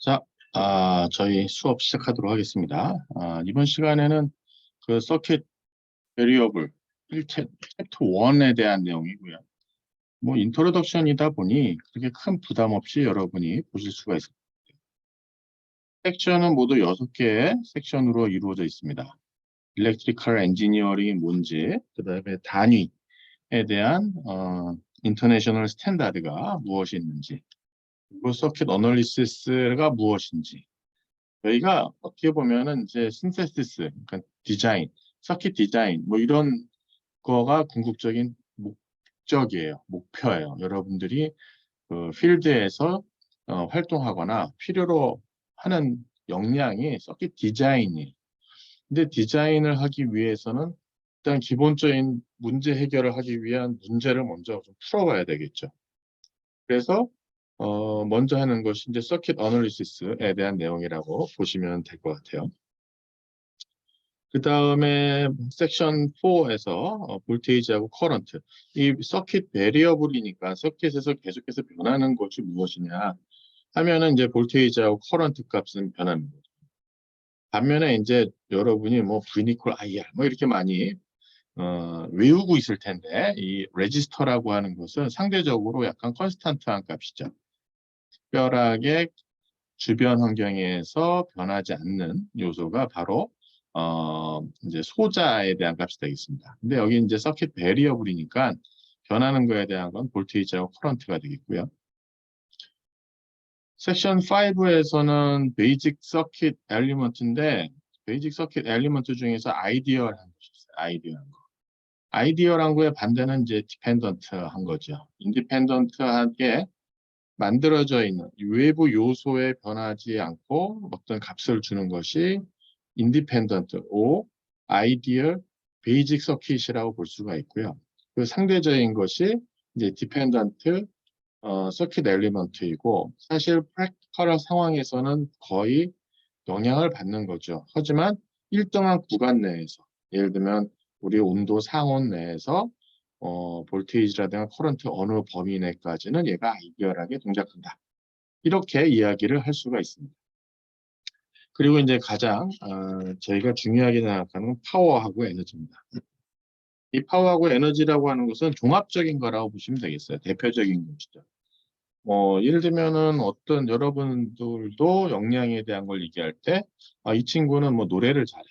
자, 저희 수업 시작하도록 하겠습니다. 이번 시간에는 그 서킷 베리어블 1챕터 1에 대한 내용이고요. 뭐 인트로덕션이다 보니 그렇게 큰 부담 없이 여러분이 보실 수가 있습니다. 섹션은 모두 6개의 섹션으로 이루어져 있습니다. 일렉트리컬 엔지니어링이 뭔지, 그 다음에 단위에 대한 인터내셔널 스탠다드가 무엇이 있는지, 그리고 서킷 어널리시스가 무엇인지, 저희가 어떻게 보면은 이제 신세시스, 그러니까 디자인, 서킷 디자인, 뭐 이런 거가 궁극적인 목적이에요. 목표예요. 여러분들이 그 필드에서 활동하거나 필요로 하는 역량이 서킷 디자인이에요. 근데 디자인을 하기 위해서는 일단 기본적인 문제 해결을 하기 위한 문제를 먼저 좀 풀어봐야 되겠죠. 그래서 먼저 하는 것이 이제 서킷 어널리시스에 대한 내용이라고 보시면 될 것 같아요. 그 다음에 섹션 4에서 볼테이지하고 커런트, 이 서킷 베리어블이니까 서킷에서 계속해서 변하는 것이 무엇이냐 하면은 이제 볼테이지하고 커런트 값은 변합니다. 반면에 이제 여러분이 뭐 V 이퀄 IR 뭐 이렇게 많이 외우고 있을 텐데 이 레지스터라고 하는 것은 상대적으로 약간 컨스탄트한 값이죠. 특별하게 주변 환경에서 변하지 않는 요소가 바로 이제 소자에 대한 값이 되겠습니다. 근데 여기 이제 서킷 베리어블이니까 변하는 거에 대한 건 볼테이지하고 커런트가 되겠고요. 섹션 5에서는 베이직 서킷 엘리먼트인데 베이직 서킷 엘리먼트 중에서 아이디어한 것이 있어요. 아이디어한 거. 아이디어란 거의 반대는 이제 디펜던트한 거죠. 인디펜던트하게 만들어져 있는 외부 요소에 변하지 않고 어떤 값을 주는 것이 인디펜던트, 아이디얼, 베이직 서킷이라고 볼 수가 있고요. 그 상대적인 것이 이제 디펜던트, 서킷 엘리먼트이고 사실 프랙티컬한 상황에서는 거의 영향을 받는 거죠. 하지만 일정한 구간 내에서 예를 들면 우리 온도 상온 내에서 볼테이지라든가 커런트 어느 범위 내까지는 얘가 아이디얼하게 동작한다. 이렇게 이야기를 할 수가 있습니다. 그리고 이제 가장 저희가 중요하게 생각하는 파워하고 에너지입니다. 이 파워하고 에너지라고 하는 것은 종합적인 거라고 보시면 되겠어요. 대표적인 것이죠. 예를 들면은 어떤 여러분들도 역량에 대한 걸 얘기할 때, 이 친구는 뭐 노래를 잘해.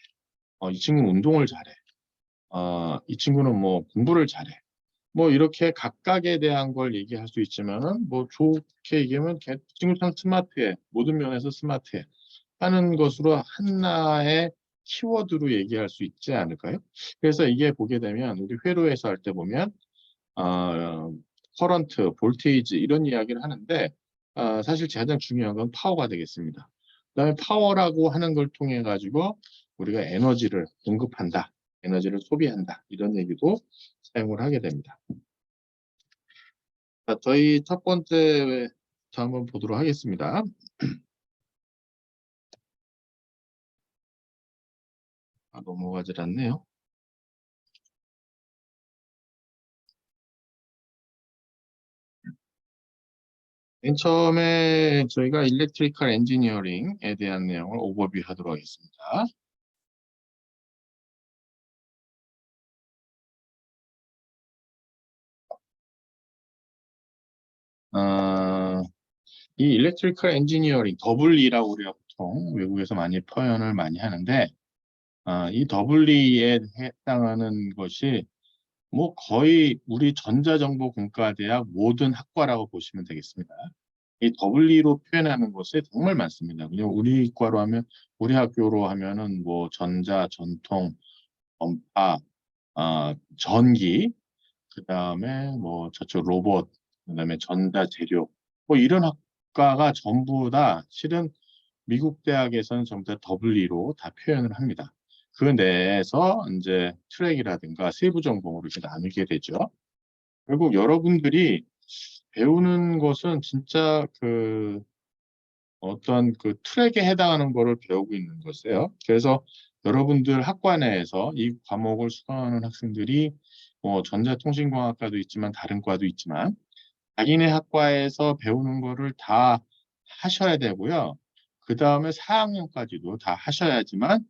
이 친구는 운동을 잘해. 이 친구는 뭐 공부를 잘해. 뭐 이렇게 각각에 대한 걸 얘기할 수 있지만은 뭐 좋게 얘기하면 걔 친구 참 스마트해. 모든 면에서 스마트해. 하는 것으로 하나의 키워드로 얘기할 수 있지 않을까요? 그래서 이게 보게 되면 우리 회로에서 할 때 보면 어, 커런트, 볼테이지 이런 이야기를 하는데 사실 가장 중요한 건 파워가 되겠습니다. 그다음에 파워라고 하는 걸 통해 가지고 우리가 에너지를 공급한다, 에너지를 소비한다 이런 얘기도 사용을 하게 됩니다. 자, 저희 첫 번째 한번 보도록 하겠습니다. 넘어가질 않네요. 맨 처음에 저희가 일렉트리컬 엔지니어링에 대한 내용을 오버뷰 하도록 하겠습니다. 어, 이 일렉트리컬 엔지니어링, EE라고 우리가 보통 외국에서 많이 표현을 많이 하는데, 이 EE에 해당하는 것이 뭐 거의 우리 전자정보공과대학 모든 학과라고 보시면 되겠습니다. 이 EE로 표현하는 것이 정말 많습니다. 그냥 우리 과로 하면, 우리 학교로 하면은 뭐 전자, 전통, 전파, 전기, 그 다음에 뭐 저쪽 로봇, 그 다음에 전자재료, 뭐 이런 학과가 전부 다 실은 미국 대학에서는 전부 다 EE로 다 표현을 합니다. 그 내에서 이제 트랙이라든가 세부 전공으로 이렇게 나누게 되죠. 결국 여러분들이 배우는 것은 진짜 그 어떤 그 트랙에 해당하는 거를 배우고 있는 것이에요. 그래서 여러분들 학과 내에서 이 과목을 수강하는 학생들이 뭐 전자통신공학과도 있지만 다른 과도 있지만 자기네 학과에서 배우는 거를 다 하셔야 되고요. 그 다음에 4학년까지도 다 하셔야지만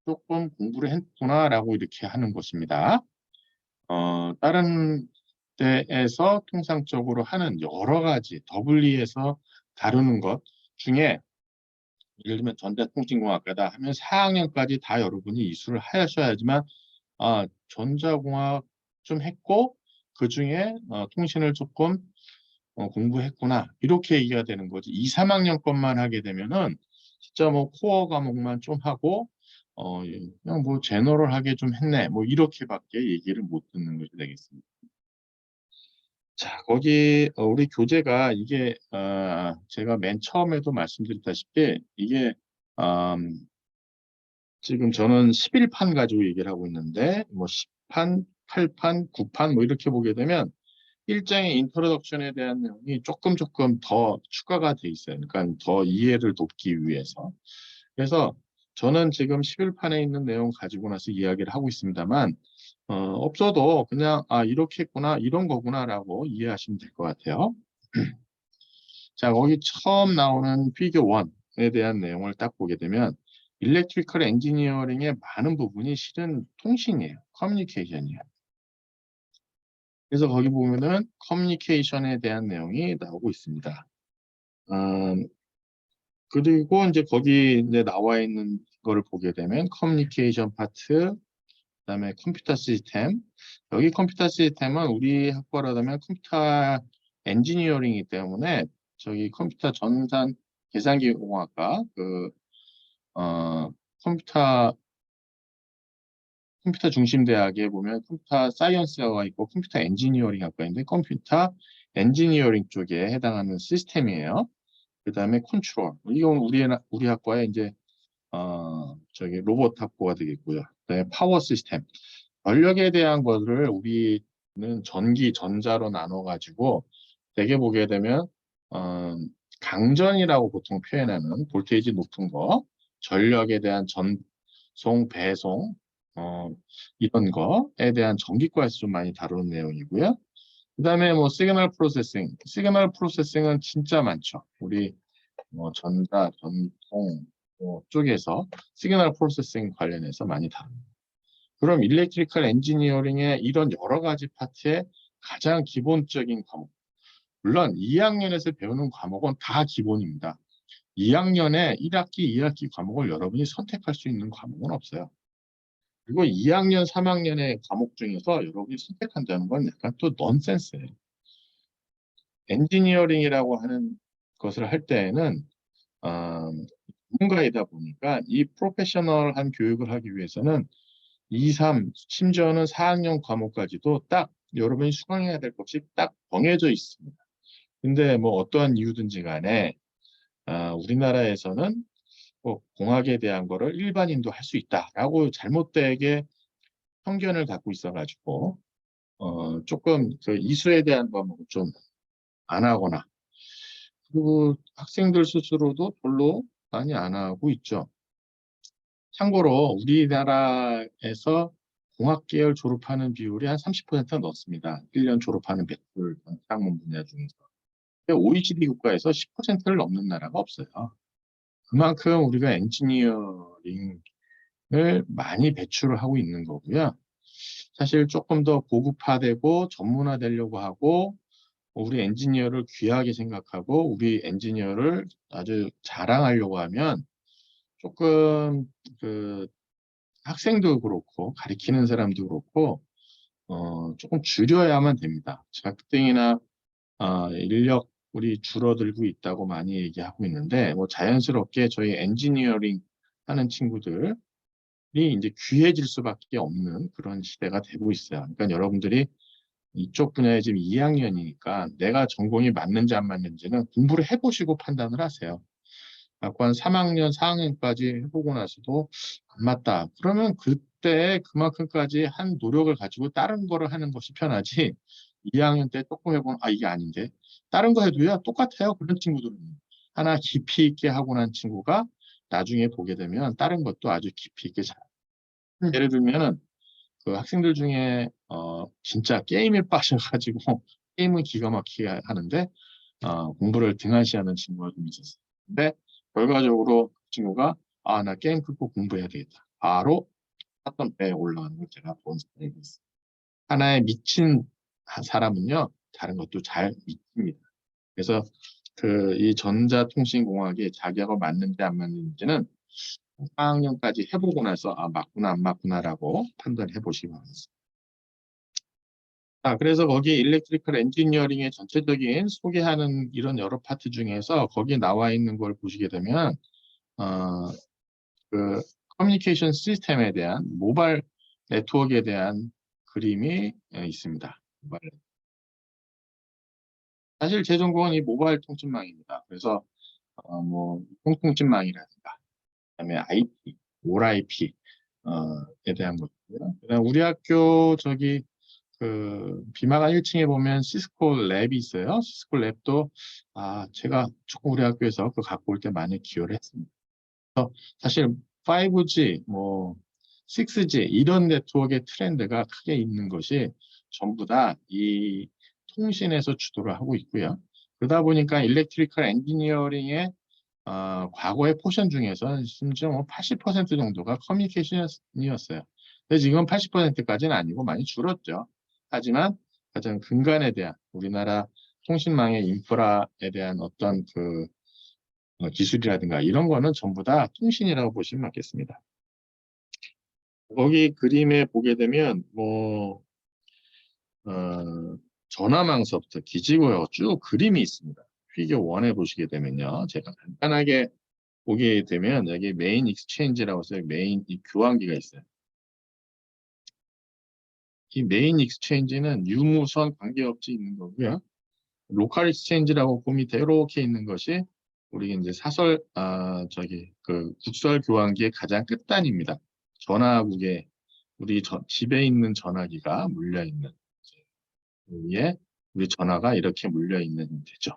조금 공부를 했구나라고 이렇게 하는 것입니다. 다른 데에서 통상적으로 하는 여러 가지 WE에서 다루는 것 중에 예를 들면 전자통신공학과다 하면 4학년까지 다 여러분이 이수를 하셔야지만 전자공학 좀 했고 그 중에 통신을 조금 공부했구나 이렇게 얘기가 되는 거지. 2, 3학년 것만 하게 되면은 진짜 뭐 코어 과목만 좀 하고 그냥 뭐 제너럴하게 좀 했네 뭐 이렇게밖에 얘기를 못 듣는 것이 되겠습니다. 자, 거기 우리 교재가 이게 제가 맨 처음에도 말씀드렸다시피 이게 지금 저는 11판 가지고 얘기를 하고 있는데 뭐 10판, 8판, 9판 뭐 이렇게 보게 되면 일장의 인트로덕션에 대한 내용이 조금 더 추가가 돼 있어요. 그러니까 더 이해를 돕기 위해서. 그래서 저는 지금 11판에 있는 내용 가지고 나서 이야기를 하고 있습니다만 없어도 그냥 이렇게 했구나 이런 거구나라고 이해하시면 될 것 같아요. 자, 거기 처음 나오는 피겨 1에 대한 내용을 딱 보게 되면 일렉트리컬 엔지니어링의 많은 부분이 실은 통신이에요. 커뮤니케이션이에요. 그래서 거기 보면은 커뮤니케이션에 대한 내용이 나오고 있습니다. 그리고 이제 거기 이제 나와 있는 거를 보게 되면 커뮤니케이션 파트, 그다음에 컴퓨터 시스템. 여기 컴퓨터 시스템은 우리 학과라면 컴퓨터 엔지니어링이기 때문에 저기 컴퓨터 전산 계산기 공학과 어, 컴퓨터 중심 대학에 보면 컴퓨터 사이언스가 있고 컴퓨터 엔지니어링 학과 있는데 컴퓨터 엔지니어링 쪽에 해당하는 시스템이에요. 그다음에 컨트롤. 이건 우리 학과에 이제 저기 로봇 학부가 되겠고요. 그다음에 파워 시스템. 전력에 대한 것을 우리는 전기, 전자로 나눠가지고 대개 보게 되면 강전이라고 보통 표현하는 볼테이지 높은 거, 전력에 대한 전송, 배송 이런 거에 대한 전기과에서 좀 많이 다루는 내용이고요. 그다음에 뭐 시그널 프로세싱은 진짜 많죠. 우리 전자, 전통 쪽에서 시그널 프로세싱 관련해서 많이 다룹니다. 그럼 일렉트리컬 엔지니어링의 이런 여러 가지 파트의 가장 기본적인 과목. 물론 2학년에서 배우는 과목은 다 기본입니다. 2학년에 1학기, 2학기 과목을 여러분이 선택할 수 있는 과목은 없어요. 그리고 2학년, 3학년의 과목 중에서 여러분이 선택한다는 건 약간 또 넌센스예요. 엔지니어링이라고 하는 것을 할 때에는 전문가이다 보니까 이 프로페셔널한 교육을 하기 위해서는 2, 3, 심지어는 4학년 과목까지도 딱 여러분이 수강해야 될 것이 딱 정해져 있습니다. 근데 뭐 어떠한 이유든지 간에 우리나라에서는 뭐 공학에 대한 거를 일반인도 할 수 있다라고 잘못되게 편견을 갖고 있어가지고 조금 그 이수에 대한 과목을 좀 안 하거나 그리고 학생들 스스로도 별로 많이 안 하고 있죠. 참고로 우리나라에서 공학 계열 졸업하는 비율이 한 30% 넘습니다. 1년 졸업하는 배출 학문 분야 중에서. OECD 국가에서 10%를 넘는 나라가 없어요. 그만큼 우리가 엔지니어링을 많이 배출을 하고 있는 거고요. 사실 조금 더 고급화되고 전문화되려고 하고 우리 엔지니어를 귀하게 생각하고 우리 엔지니어를 아주 자랑하려고 하면 조금 그 학생도 그렇고 가리키는 사람도 그렇고 조금 줄여야만 됩니다. 학생이나 인력이 줄어들고 있다고 많이 얘기하고 있는데 뭐 자연스럽게 저희 엔지니어링 하는 친구들이 이제 귀해질 수밖에 없는 그런 시대가 되고 있어요. 그러니까 여러분들이 이쪽 분야에 지금 2학년이니까 내가 전공이 맞는지 안 맞는지는 공부를 해보시고 판단을 하세요. 한 3학년, 4학년까지 해보고 나서도 안 맞다. 그러면 그때 그만큼까지 한 노력을 가지고 다른 거를 하는 것이 편하지. 2학년 때 조금 해보면 이게 아닌데. 다른 거 해도요 똑같아요. 그런 친구들은. 하나 깊이 있게 하고 난 친구가 나중에 보게 되면 다른 것도 아주 깊이 있게 잘. 예를 들면은 그 학생들 중에 진짜 게임에 빠져가지고 게임은 기가 막히게 하는데 공부를 등한시하는 친구가 좀 있었어요. 근데 결과적으로 그 친구가 나 게임 끊고 공부해야 되겠다. 바로 샀던 배에 올라가는 걸 제가 본 사례가 있어요. 하나에 미친 사람은요, 다른 것도 잘 미칩니다. 그래서 이 전자통신공학이 자기하고 맞는지 안 맞는지는 4학년까지 해보고 나서 맞구나 안 맞구나라고 판단해 보시기 바랍니다. 그래서 거기 일렉트리컬 엔지니어링의 전체적인 소개하는 이런 여러 파트 중에서 거기 나와 있는 걸 보시게 되면 어, 그 커뮤니케이션 시스템에 대한 모바일 네트워크에 대한 그림이 있습니다. 사실 제 전공은 이 모바일 통신망입니다. 그래서 뭐 통통신망이라든가 그다음에 IP, 올 IP 에 대한 것이고요. 그다음 우리 학교 비마가 1층에 보면 시스코 랩이 있어요. 시스코 랩도 제가 조금 우리 학교에서 그 갖고 올 때 많이 기여를 했습니다. 사실 5G, 6G 이런 네트워크의 트렌드가 크게 있는 것이 전부 다 이 통신에서 주도를 하고 있고요. 그러다 보니까 일렉트리컬 엔지니어링의 과거의 포션 중에서 심지어 80% 정도가 커뮤니케이션이었어요. 근데 지금 80%까지는 아니고 많이 줄었죠. 하지만 가장 근간에 대한 우리나라 통신망의 인프라에 대한 어떤 기술이라든가 이런 거는 전부 다 통신이라고 보시면 맞겠습니다. 거기 그림에 보게 되면 전화망서부터 기지고요 쭉 그림이 있습니다. 피겨 1에 보시게 되면요. 제가 간단하게 보게 되면 여기 메인 익스체인지라고 해서 메인 이 교환기가 있어요. 이 메인 익스체인지는 유무선 관계없이 있는 거고요. 로컬 익스체인지라고 그 밑에 이렇게 있는 것이 우리 이제 국설 교환기의 가장 끝단입니다. 전화국에 우리 집에 있는 전화기가 물려 있는 위에 우리 전화가 이렇게 물려 있는 형태죠.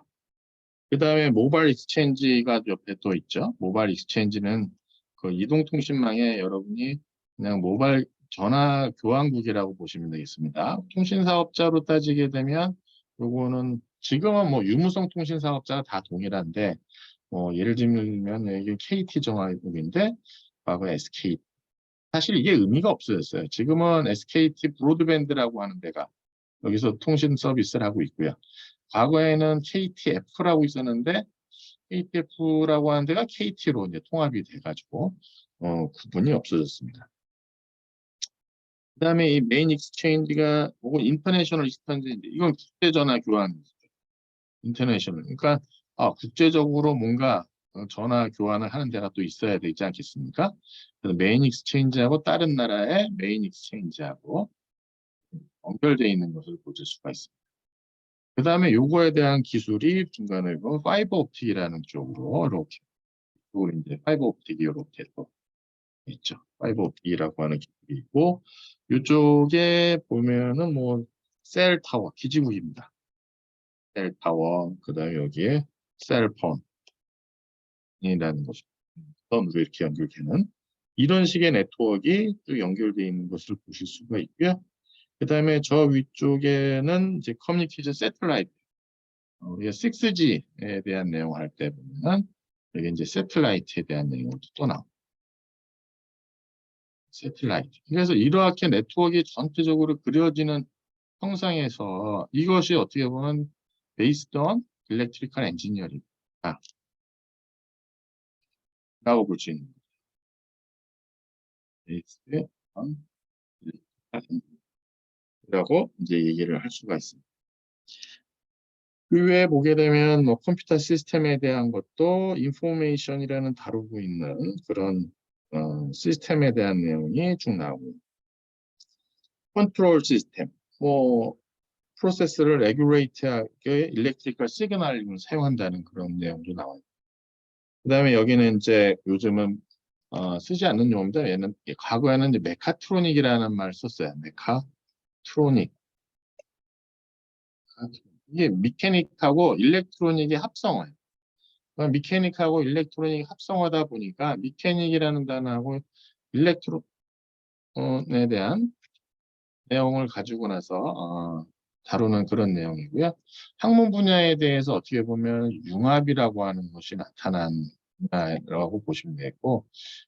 그 다음에 모바일 익스체인지가 옆에 또 있죠. 모바일 익스체인지는 그 이동통신망에 여러분이 그냥 모바일 전화 교환국이라고 보시면 되겠습니다. 통신사업자로 따지게 되면 요거는 지금은 유무선 통신사업자가 다 동일한데 예를 들면 여기 KT 전화국인데 과거 SK 사실 이게 의미가 없어졌어요. 지금은 SKT 브로드밴드라고 하는 데가 여기서 통신 서비스를 하고 있고요. 과거에는 KTF라고 있었는데 KTF라고 하는 데가 KT로 이제 통합이 돼가지고 구분이 없어졌습니다. 그다음에 이 메인 익스체인지가 혹은 인터내셔널 익스체인지 이건 국제 전화 교환 인터내셔널 그러니까 국제적으로 뭔가 전화 교환을 하는 데가 또 있어야 되지 않겠습니까? 그래서 메인 익스체인지하고 다른 나라의 메인 익스체인지하고 연결되어 있는 것을 보실 수가 있습니다. 그 다음에 요거에 대한 기술이 중간에 파이버 옵틱이라는 쪽으로 이렇게 또 이제 파이버 옵틱이 이렇게 또 있죠. 파이버 옵틱이라고 하는 기술이 있고 이쪽에 보면은 셀 타워 기지국입니다. 셀 타워 그다음에 여기에 셀폰이라는 것이 선으로 이렇게 연결되는 이런 식의 네트워크가 또 연결되어 있는 것을 보실 수가 있고요. 그 다음에 저 위쪽에는 이제 커뮤니케이션 세틀라이트 우리가 6G에 대한 내용을 할 때 보면 여기 이제 세틀라이트에 대한 내용도 또 나옵니다. 세틀라이트. 그래서 이렇게 네트워크가 전체적으로 그려지는 형상에서 이것이 어떻게 보면 based on electrical engineering 라고 볼 수 있는 거예요. based on electrical engineering 라고 이제 얘기를 할 수가 있습니다. 그 외에 보게 되면 컴퓨터 시스템에 대한 것도 인포메이션이라는 다루고 있는 그런 시스템에 대한 내용이 쭉 나오고 컨트롤 시스템 프로세스를 레귤레이트하게 일렉트리컬 시그널링을 사용한다는 그런 내용도 나와요. 그 다음에 여기는 이제 요즘은 쓰지 않는 용어입니다. 얘는 과거에는 이제 메카트로닉이라는 말을 썼어요. 메카트로닉. 이게 미케닉하고 일렉트로닉의 합성어예요. 미케닉하고 일렉트로닉이 합성하다 보니까 미케닉이라는 단어하고 일렉트론에 대한 내용을 가지고 나서 다루는 그런 내용이고요. 학문 분야에 대해서 어떻게 보면 융합이라고 하는 것이 나타난 라고 보시면 되겠고,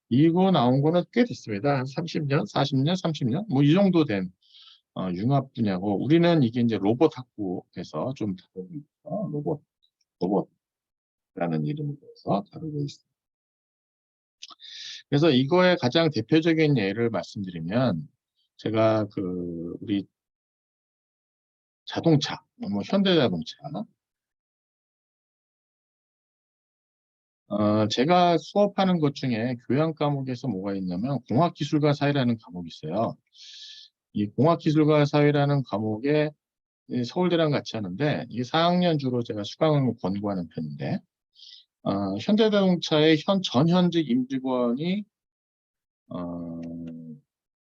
이거 나온 거는 꽤 됐습니다. 한 30년, 40년, 30년? 뭐 이 정도 된 융합 분야고, 우리는 이게 이제 로봇 학부에서 좀 다루고 있어. 로봇라는 이름으로 해서 다루고 있습니다. 그래서 이거의 가장 대표적인 예를 말씀드리면, 제가 우리 자동차, 뭐 현대자동차, 제가 수업하는 것 중에 교양 과목에서 뭐가 있냐면 공학기술과 사회라는 과목이 있어요. 이 공학기술과 사회라는 과목에 이 서울대랑 같이 하는데 이게 4학년 주로 제가 수강을 권고하는 편인데 현대자동차의 전현직 임직원이 어,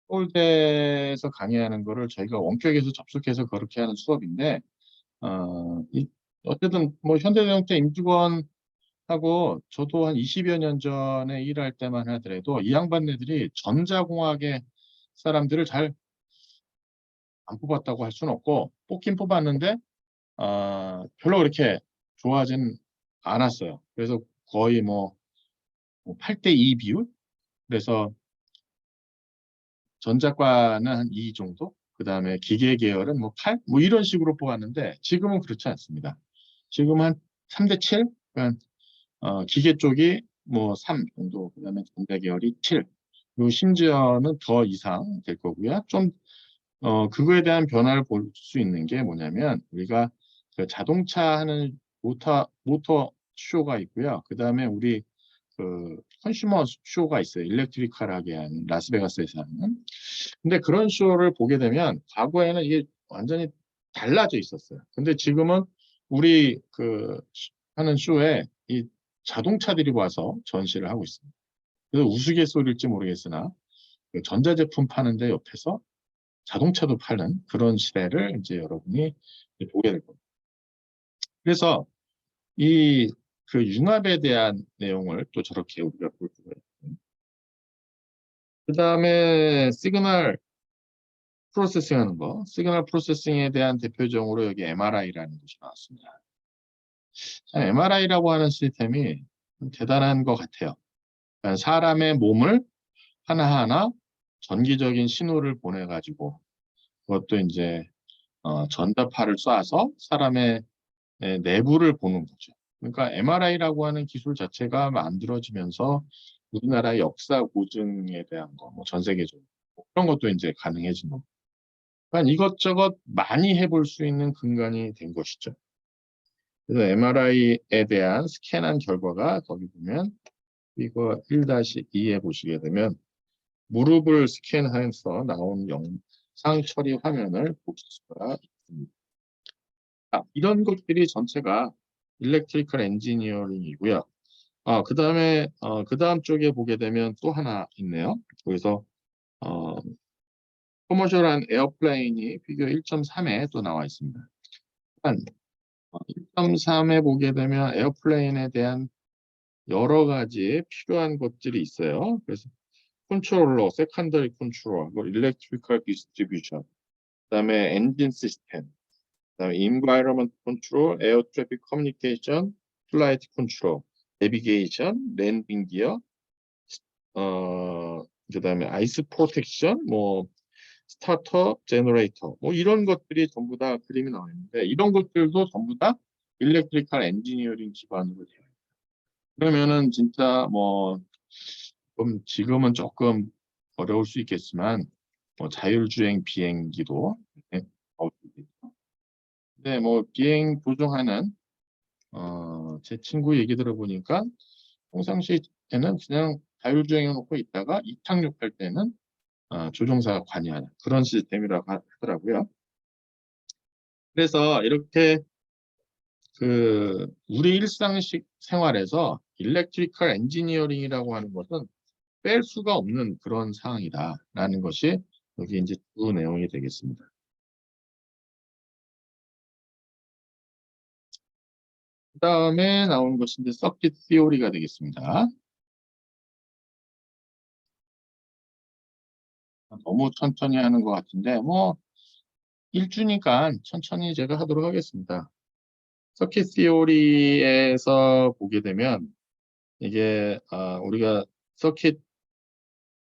서울대에서 강의하는 거를 저희가 원격에서 접속해서 그렇게 하는 수업인데 어쨌든 뭐 현대자동차 임직원 하고 저도 한 20여 년 전에 일할 때만 하더라도 이 양반네들이 전자공학의 사람들을 잘 안 뽑았다고 할 수는 없고 뽑긴 뽑았는데 별로 그렇게 좋아하진 않았어요. 그래서 거의 뭐 8대2 비율? 그래서 전자과는 한 2 정도? 그 다음에 기계 계열은 뭐 8? 뭐 이런 식으로 뽑았는데 지금은 그렇지 않습니다. 지금 한 3대7? 그러니까 기계 쪽이 뭐 3 정도, 그 다음에 전자 계열이 7. 그리고 심지어는 더 이상 될 거고요. 좀, 그거에 대한 변화를 볼 수 있는 게 뭐냐면, 우리가 그 자동차 하는 모터 쇼가 있고요. 그 다음에 우리 컨슈머 쇼가 있어요. 일렉트리컬하게 하는, 라스베가스에서 하는. 근데 그런 쇼를 보게 되면, 과거에는 이게 완전히 달라져 있었어요. 근데 지금은 우리 하는 쇼에 이 자동차들이 와서 전시를 하고 있습니다. 그래서 우스갯소리일지 모르겠으나 전자제품 파는데 옆에서 자동차도 파는 그런 시대를 이제 여러분이 이제 보게 될 겁니다. 그래서 이 융합에 대한 내용을 또 저렇게 우리가 볼 수가 있고, 그 다음에 시그널 프로세싱 하는 거, 시그널 프로세싱에 대한 대표적으로 여기 MRI라는 것이 나왔습니다. MRI라고 하는 시스템이 대단한 것 같아요. 그러니까 사람의 몸을 하나하나 전기적인 신호를 보내가지고 그것도 이제 전자파를 쏴서 사람의 내부를 보는 거죠. 그러니까 MRI라고 하는 기술 자체가 만들어지면서 우리나라의 역사 고증에 대한 거, 뭐 전 세계적으로 뭐 그런 것도 이제 가능해진 거고. 그러니까 이것저것 많이 해볼 수 있는 근간이 된 것이죠. 그래서 MRI에 대한 스캔한 결과가 거기 보면 이거 1-2에 보시게 되면 무릎을 스캔해서 나온 영상 처리 화면을 보실 수가 있습니다. 이런 것들이 전체가 일렉트리컬 엔지니어링이고요. 그 다음에 그 다음 쪽에 보게 되면 또 하나 있네요. 그래서 커머셜한 에어플레인이 피규어 1.3에 또 나와 있습니다. 1.3에 보게 되면 에어플레인에 대한 여러 가지 필요한 것들이 있어요. 그래서 컨트롤러, 세컨더리 컨트롤러, 일렉트리컬 디스트리뷰션, 그다음에 엔진 시스템, 그다음에 environment control, air traffic communication, flight control, 내비게이션, 랜딩 기어, 그다음에 아이스 프로텍션, 뭐 스타터, 제너레이터, 뭐 이런 것들이 전부 다 그림이 나와 있는데 이런 것들도 전부 다 일렉트리컬 엔지니어링 기반으로 돼요. 그러면은 진짜 뭐 지금은 조금 어려울 수 있겠지만 뭐 자율주행 비행기도 나올 수 있겠죠. 근데 뭐 비행 조종하는 제 친구 얘기 들어보니까 평상시에는 그냥 자율주행 해놓고 있다가 이착륙할 때는 조종사가 관여하는 그런 시스템이라고 하더라고요. 그래서 이렇게 우리 생활에서 일렉트리컬 엔지니어링이라고 하는 것은 뺄 수가 없는 그런 사항이다라는 것이 여기 이제 주 내용이 되겠습니다. 그 다음에 나오는 것이 이제 서킷 시오리가 되겠습니다. 너무 천천히 하는 것 같은데 뭐 1주니까 천천히 제가 하도록 하겠습니다. 서킷 시오리에서 보게 되면 이게 우리가 서킷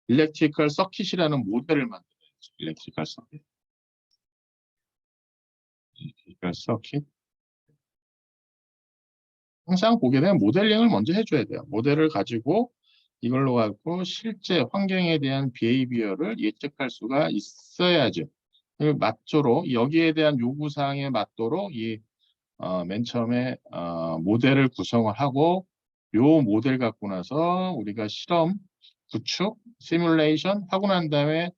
일렉트리컬 서킷이라는 모델을 만들어야죠. 일렉트리컬 서킷. 일렉트리컬 서킷. 항상 보게 되면 모델링을 먼저 해줘야 돼요. 모델을 가지고 이걸로 갖고 실제 환경에 대한 비헤이비어를 예측할 수가 있어야죠. 그리고 맞도록 여기에 대한 요구사항에 맞도록 맨 처음에 모델을 구성을 하고 요 모델 갖고 나서 우리가 실험, 구축, 시뮬레이션 하고 난 다음에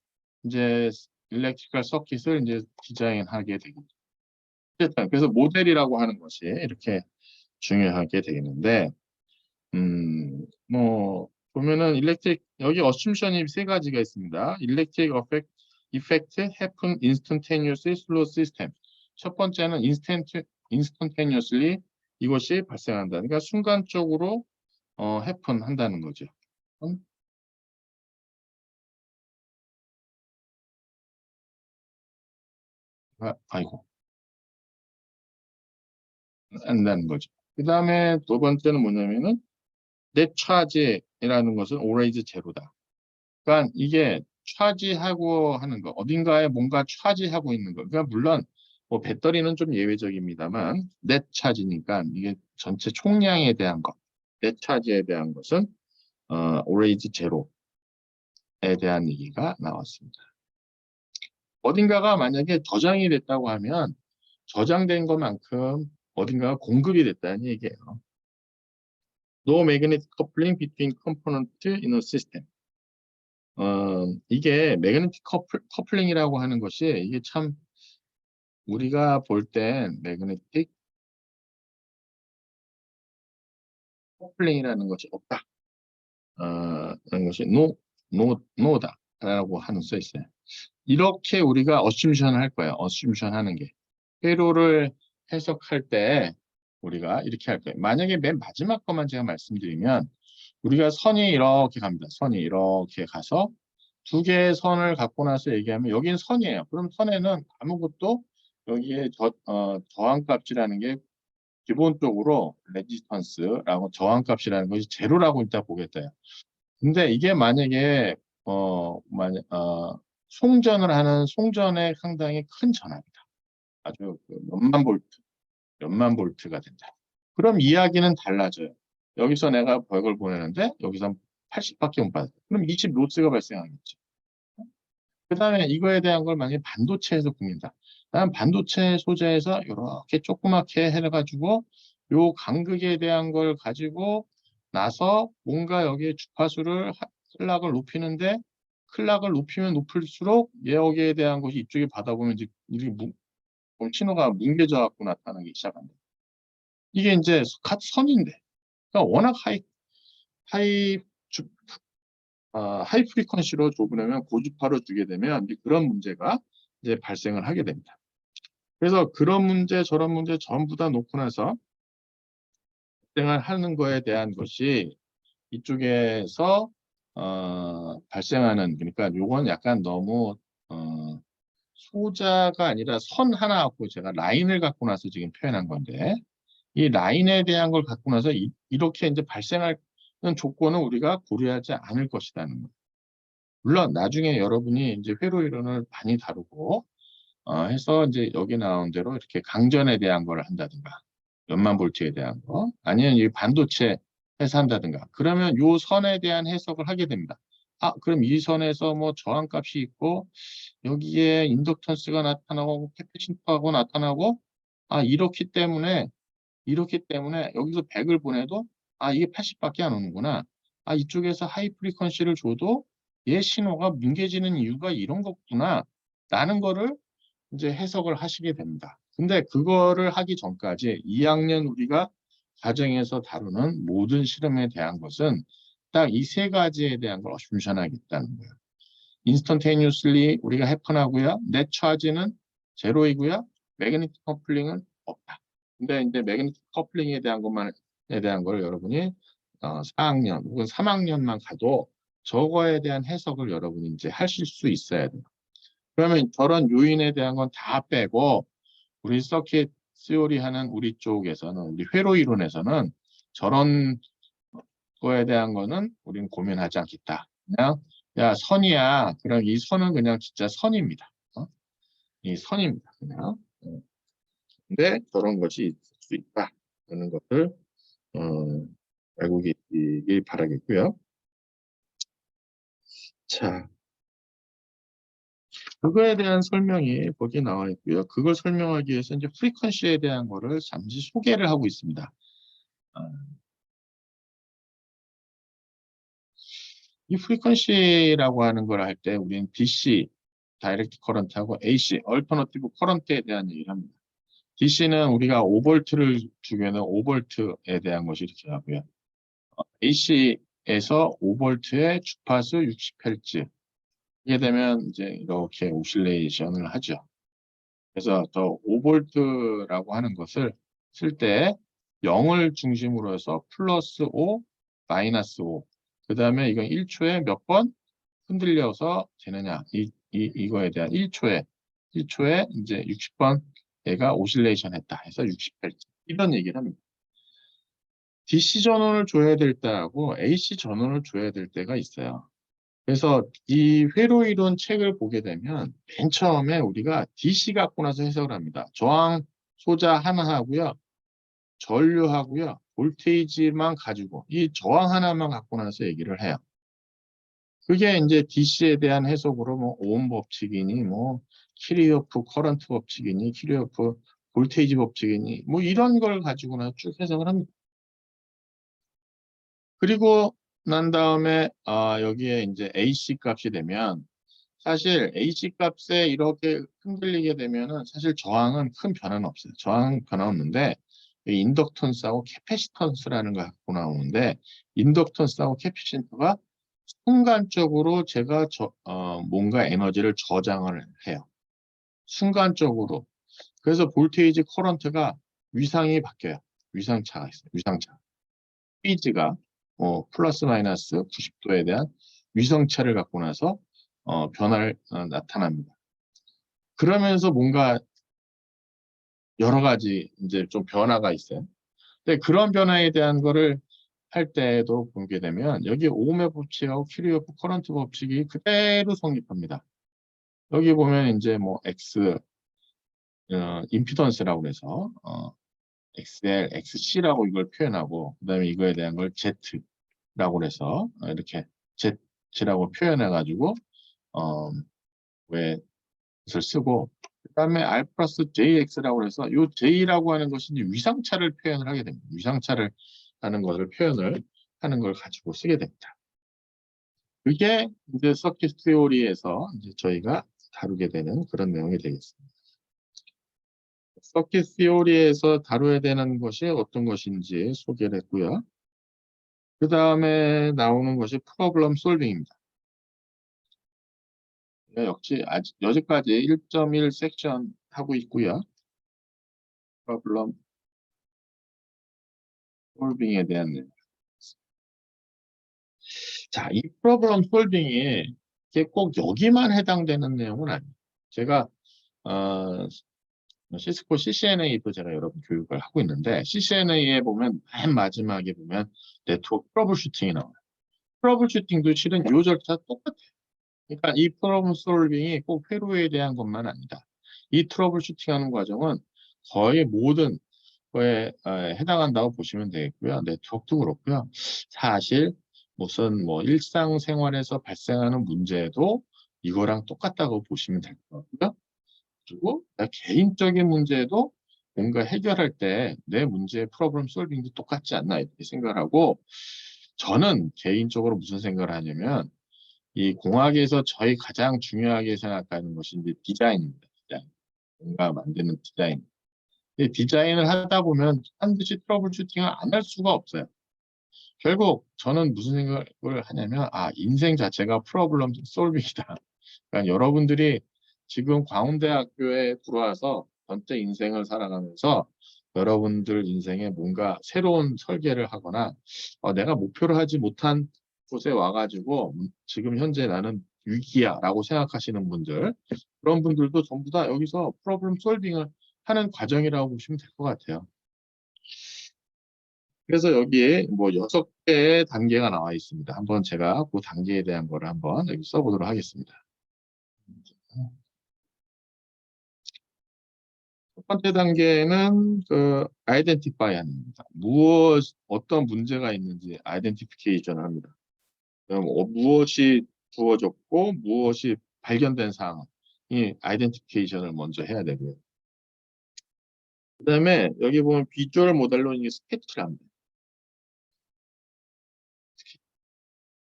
이제 일렉트리컬 서킷을 이제 디자인하게 되겠죠. 그래서 모델이라고 하는 것이 이렇게 중요하게 되겠는데, 뭐 보면은 여기 어쓰션이 세 가지가 있습니다. Electric effect happen instantaneously through system. 첫 번째는 instantaneously 이것이 발생한다. 그러니까 순간적으로 happen 한다는 거죠. 아이고 한다는 거죠. 그 다음에 두 번째는 뭐냐면은 net charge이라는 것은 always 제로다. 그러니까 이게 차지하고 하는 거, 어딘가에 뭔가 차지하고 있는 거. 그러니까 물론 뭐 배터리는 좀 예외적입니다만 넷 차지니까 이게 전체 총량에 대한 것, 넷 차지에 대한 것은 always 제로에 대한 얘기가 나왔습니다. 어딘가가 만약에 저장이 됐다고 하면 저장된 것만큼 어딘가가 공급이 됐다는 얘기예요. No magnetic coupling between components in a system. 이게 매그네틱 커플링이라고 하는 것이 이게 참 우리가 볼 땐 매그네틱 커플링이라는 것이 없다. 라는 것이 노다라고 하는 써 있어요. 이렇게 우리가 어쓰션 할 거예요. 어쓰션 하는 게. 회로를 해석할 때 우리가 이렇게 할 거예요. 만약에 맨 마지막 것만 제가 말씀드리면 우리가 선이 이렇게 갑니다. 선이 이렇게 가서 두 개의 선을 갖고 나서 얘기하면 여기는 선이에요. 그럼 선에는 아무것도 여기에 저항값이라는 게 기본적으로 레지스턴스라고 저항값이라는 것이 제로라고 일단 보겠대요. 근데 이게 만약에 송전을 하는 송전에 상당히 큰 전압이다. 아주 몇만 볼트가 된다. 그럼 이야기는 달라져요. 여기서 내가 100을 보내는데 여기서 80밖에 못 받아. 그럼 20 로스가 발생하겠죠. 그 다음에 이거에 대한 걸 만약에 반도체에서 굽는다. 다음 반도체 소재에서 이렇게 조그맣게 해가지고 요 간극에 대한 걸 가지고 나서 뭔가 여기에 주파수를 클락을 높이는데 클락을 높이면 높일수록 여기에 대한 것이 이쪽에 받아보면 이제 이게 신호가 뭉개져 갖고 나타나기 시작한다. 이게 이제 선인데 그러니까 워낙 하이 하이 프리퀀시로 줘보려면 고주파로 주게 되면 그런 문제가 이제 발생을 하게 됩니다. 그래서 그런 문제, 저런 문제 전부 다 놓고 나서 발생을 하는 거에 대한 것이 이쪽에서 발생하는 그러니까 요건 약간 너무 소자가 아니라 선 하나 갖고 제가 라인을 갖고 나서 지금 표현한 건데 이 라인에 대한 걸 갖고 나서 이렇게 이제 발생하는 조건은 우리가 고려하지 않을 것이라는 거예요. 물론 나중에 여러분이 이제 회로 이론을 많이 다루고 해서 이제 여기 나온 대로 이렇게 강전에 대한 걸 한다든가 몇만 볼트에 대한 거 아니면 이 반도체 해서 한다든가 그러면 요 선에 대한 해석을 하게 됩니다. 그럼 이 선에서 뭐 저항값이 있고 여기에 인덕턴스가 나타나고 캐패시터하고 나타나고 이렇기 때문에 여기서 100을 보내도 이게 80밖에 안 오는구나. 이쪽에서 하이 프리퀀시를 줘도 얘 신호가 뭉개지는 이유가 이런 거구나. 라는 거를 이제 해석을 하시게 됩니다. 근데 그거를 하기 전까지 2학년 우리가 과정에서 다루는 모든 실험에 대한 것은 딱 이 세 가지에 대한 걸 어쓰션하겠다는 거예요. 인스턴테니어슬리 우리가 해펀하고요. 넷 차지는 제로이고요. 매그네틱 커플링은 없다. 근데 이제 매그네틱 커플링에 대한 걸 여러분이 4학년 혹은 3학년만 가도 저거에 대한 해석을 여러분이 이제 하실 수 있어야 돼요. 그러면 저런 요인에 대한 건 다 빼고 우리 서킷 시오리 하는 우리 쪽에서는 우리 회로 이론에서는 저런 거에 대한 거는 우리는 고민하지 않겠다. 그냥 야 선이야. 그럼 이 선은 그냥 진짜 선입니다. 이 선입니다. 그냥. 근데 저런 것이 있을 수 있다. 라는 것을 알고 계시길 바라겠고요. 자, 그거에 대한 설명이 거기에 나와 있고요. 그걸 설명하기 위해서 이제 프리퀀시에 대한 거를 잠시 소개를 하고 있습니다. 어, 이 프리퀀시라고 하는 걸 할 때 우리는 DC, 다이렉트 커런트하고 AC, 얼터너티브 커런트에 대한 얘기를 합니다. DC는 우리가 5V를 주면은 5V에 대한 것이 이렇게 하고요. AC에서 5V의 주파수 60Hz. 이게 되면 이제 이렇게 오실레이션을 하죠. 그래서 더 5V라고 하는 것을 쓸 때 0을 중심으로 해서 플러스 5, 마이너스 5. 그 다음에 이건 1초에 몇 번 흔들려서 되느냐. 이거에 대한 1초에 이제 60번 얘가 오실레이션 했다 해서 68. 이런 얘기를 합니다. DC 전원을 줘야 될 때하고 AC 전원을 줘야 될 때가 있어요. 그래서 이 회로 이론 책을 보게 되면 맨 처음에 우리가 DC 갖고 나서 해석을 합니다. 저항 소자 하나 하고요. 전류하고요. 볼테이지만 가지고 이 저항 하나만 갖고 나서 얘기를 해요. 그게 이제 DC에 대한 해석으로 뭐 오hm 법칙이니 뭐 키르호프 커런트 법칙이니 키르호프 볼테이지 법칙이니 뭐 이런 걸 가지고나 쭉 해석을 합니다. 그리고 난 다음에 여기에 이제 AC 값이 되면 사실 AC 값에 이렇게 흔들리게 되면은 사실 저항은 큰 변화는 없어요. 저항 변화 없는데 이 인덕턴스하고 캐패시턴스라는 걸 갖고 나오는데 인덕턴스하고 캐패시턴스가 순간적으로 제가 뭔가 에너지를 저장을 해요. 순간적으로. 그래서 볼테이지 커런트가 위상이 바뀌어요. 위상차가 있어요. 위상차. 페이지가 플러스 마이너스 90도에 대한 위성차를 갖고 나서 변화를 나타납니다. 그러면서 뭔가 여러 가지 이제 좀 변화가 있어요. 근데 그런 변화에 대한 거를 할 때도 보게 되면 여기 오음의 법칙하고 키르호프 커런트 법칙이 그대로 성립합니다. 여기 보면 이제 뭐 X 임피던스라고 해서 XL, XC라고 이걸 표현하고 그다음에 이거에 대한 걸 Z라고 해서 이렇게 Z라고 표현해 가지고 왜 것을 쓰고 그다음에 R 플러스 JX라고 해서 이 J라고 하는 것이 이제 위상차를 표현을 하게 됩니다. 위상차를 하는 것을 표현을 하는 걸 가지고 쓰게 됩니다. 그게 이제 서킷 티오리에서 이제 저희가 다루게 되는 그런 내용이 되겠습니다. 서킷 티오리에서 다뤄야 되는 것이 어떤 것인지 소개를 했고요. 그 다음에 나오는 것이 프로블럼 솔빙입니다. 역시 아직 여기까지 1.1 섹션 하고 있고요. 프로블럼 솔빙에 대한 내용. 자, 이 프로블럼 솔빙이 이게 꼭 여기만 해당되는 내용은 아니에요. 제가 시스코 CCNA도 제가 여러분 교육을 하고 있는데 CCNA에 보면 맨 마지막에 보면 네트워크 트러블 슈팅이 나와요. 트러블 슈팅도 실은 이 절차 똑같아요. 그러니까 이 프로블럼 솔빙이 꼭 회로에 대한 것만 아니다. 이 트러블 슈팅하는 과정은 거의 모든 거에 해당한다고 보시면 되겠고요. 네트워크도 그렇고요. 사실 무슨 뭐 일상생활에서 발생하는 문제도 이거랑 똑같다고 보시면 될 것 같고요. 그리고 개인적인 문제도 뭔가 해결할 때 내 문제의 프로블럼 솔빙도 똑같지 않나 이렇게 생각을 하고 저는 개인적으로 무슨 생각을 하냐면 이 공학에서 저희 가장 중요하게 생각하는 것이 이제 디자인입니다. 디자인. 뭔가 만드는 디자인. 디자인을 하다 보면 반드시 트러블 슈팅을 안 할 수가 없어요. 결국 저는 무슨 생각을 하냐면 인생 자체가 프로블럼 솔빙이다. 그러니까 여러분들이 지금 광운대학교에 들어와서 전체 인생을 살아가면서 여러분들 인생에 뭔가 새로운 설계를 하거나 내가 목표를 하지 못한 곳에 와가지고 지금 현재 나는 위기야 라고 생각하시는 분들 그런 분들도 전부 다 여기서 프로블럼 솔빙을 하는 과정이라고 보시면 될 것 같아요. 그래서 여기에 뭐 6개의 단계가 나와 있습니다. 한번 제가 그 단계에 대한 거를 한번 여기 써보도록 하겠습니다. 첫 번째 단계는 그 아이덴티파이 하는 겁니다. 어떤 문제가 있는지 아이덴티피케이션을 합니다. 그럼 무엇이 주어졌고 무엇이 발견된 사항이 아이덴티피케이션을 먼저 해야 되고요. 그다음에 여기 보면 비주얼 모델로 이게 스케치를 합니다.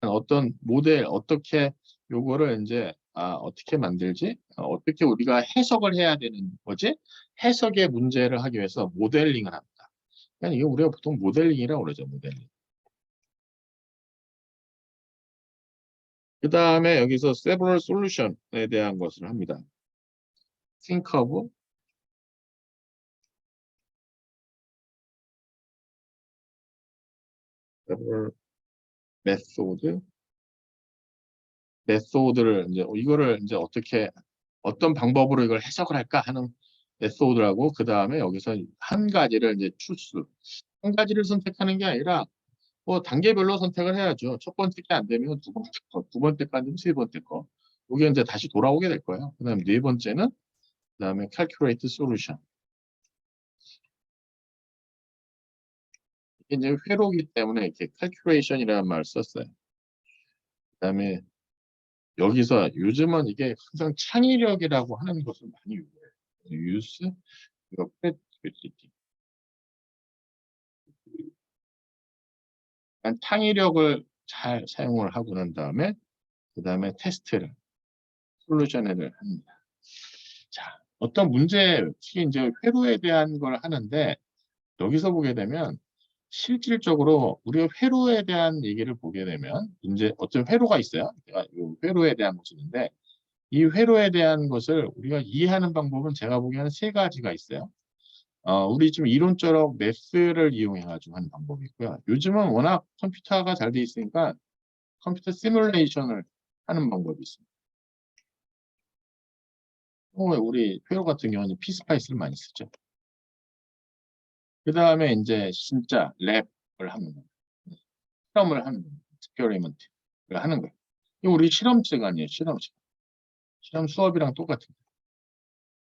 어떤 모델 어떻게 요거를 이제 어떻게 만들지? 어떻게 우리가 해석을 해야 되는 거지? 해석의 문제를 하기 위해서 모델링을 합니다. 그러니까 이게 우리가 보통 모델링이라고 그러죠, 모델링. 그 다음에 여기서 several solution에 대한 것을 합니다. think of several method를 이제 이거를 이제 어떤 방법으로 이걸 해석을 할까 하는 method라고 그 다음에 여기서 한 가지를 이제 choose 한 가지를 선택하는 게 아니라 뭐 단계별로 선택을 해야죠. 첫 번째 게 안 되면 두 번째 거, 두 번째 거 안 되면 세 번째 거. 이게 이제 다시 돌아오게 될 거예요. 그다음에 네 번째는 그다음에 calculate solution. 이게 이제 회로기 때문에 이렇게 calculation이라는 말을 썼어요. 그다음에 여기서 요즘은 이게 항상 창의력이라고 하는 것을 많이 이용해요. use 이거 creativity. 그러니까 창의력을 잘 사용을 하고 난 다음에 그다음에 테스트를 솔루션을 합니다. 자, 어떤 문제, 특히 이제 회로에 대한 걸 하는데 여기서 보게 되면 실질적으로 우리가 회로에 대한 얘기를 보게 되면 이제 어떤 회로가 있어요. 제가 이 회로에 대한 것이 있는데 이 회로에 대한 것을 우리가 이해하는 방법은 제가 보기에는 세 가지가 있어요. 우리 지금 이론적으로 매스를 이용해가지고 하는 방법이 있고요. 요즘은 워낙 컴퓨터가 잘 돼 있으니까 컴퓨터 시뮬레이션을 하는 방법이 있습니다. 우리 회로 같은 경우는 피스파이스를 많이 쓰죠. 그 다음에 이제 진짜 랩을 하는 거예요. 실험을 하는 거예요. experiment 를 하는 거예요. 이거 우리 실험 시간이에요. 실험 시간. 실험 수업이랑 똑같은 거예요.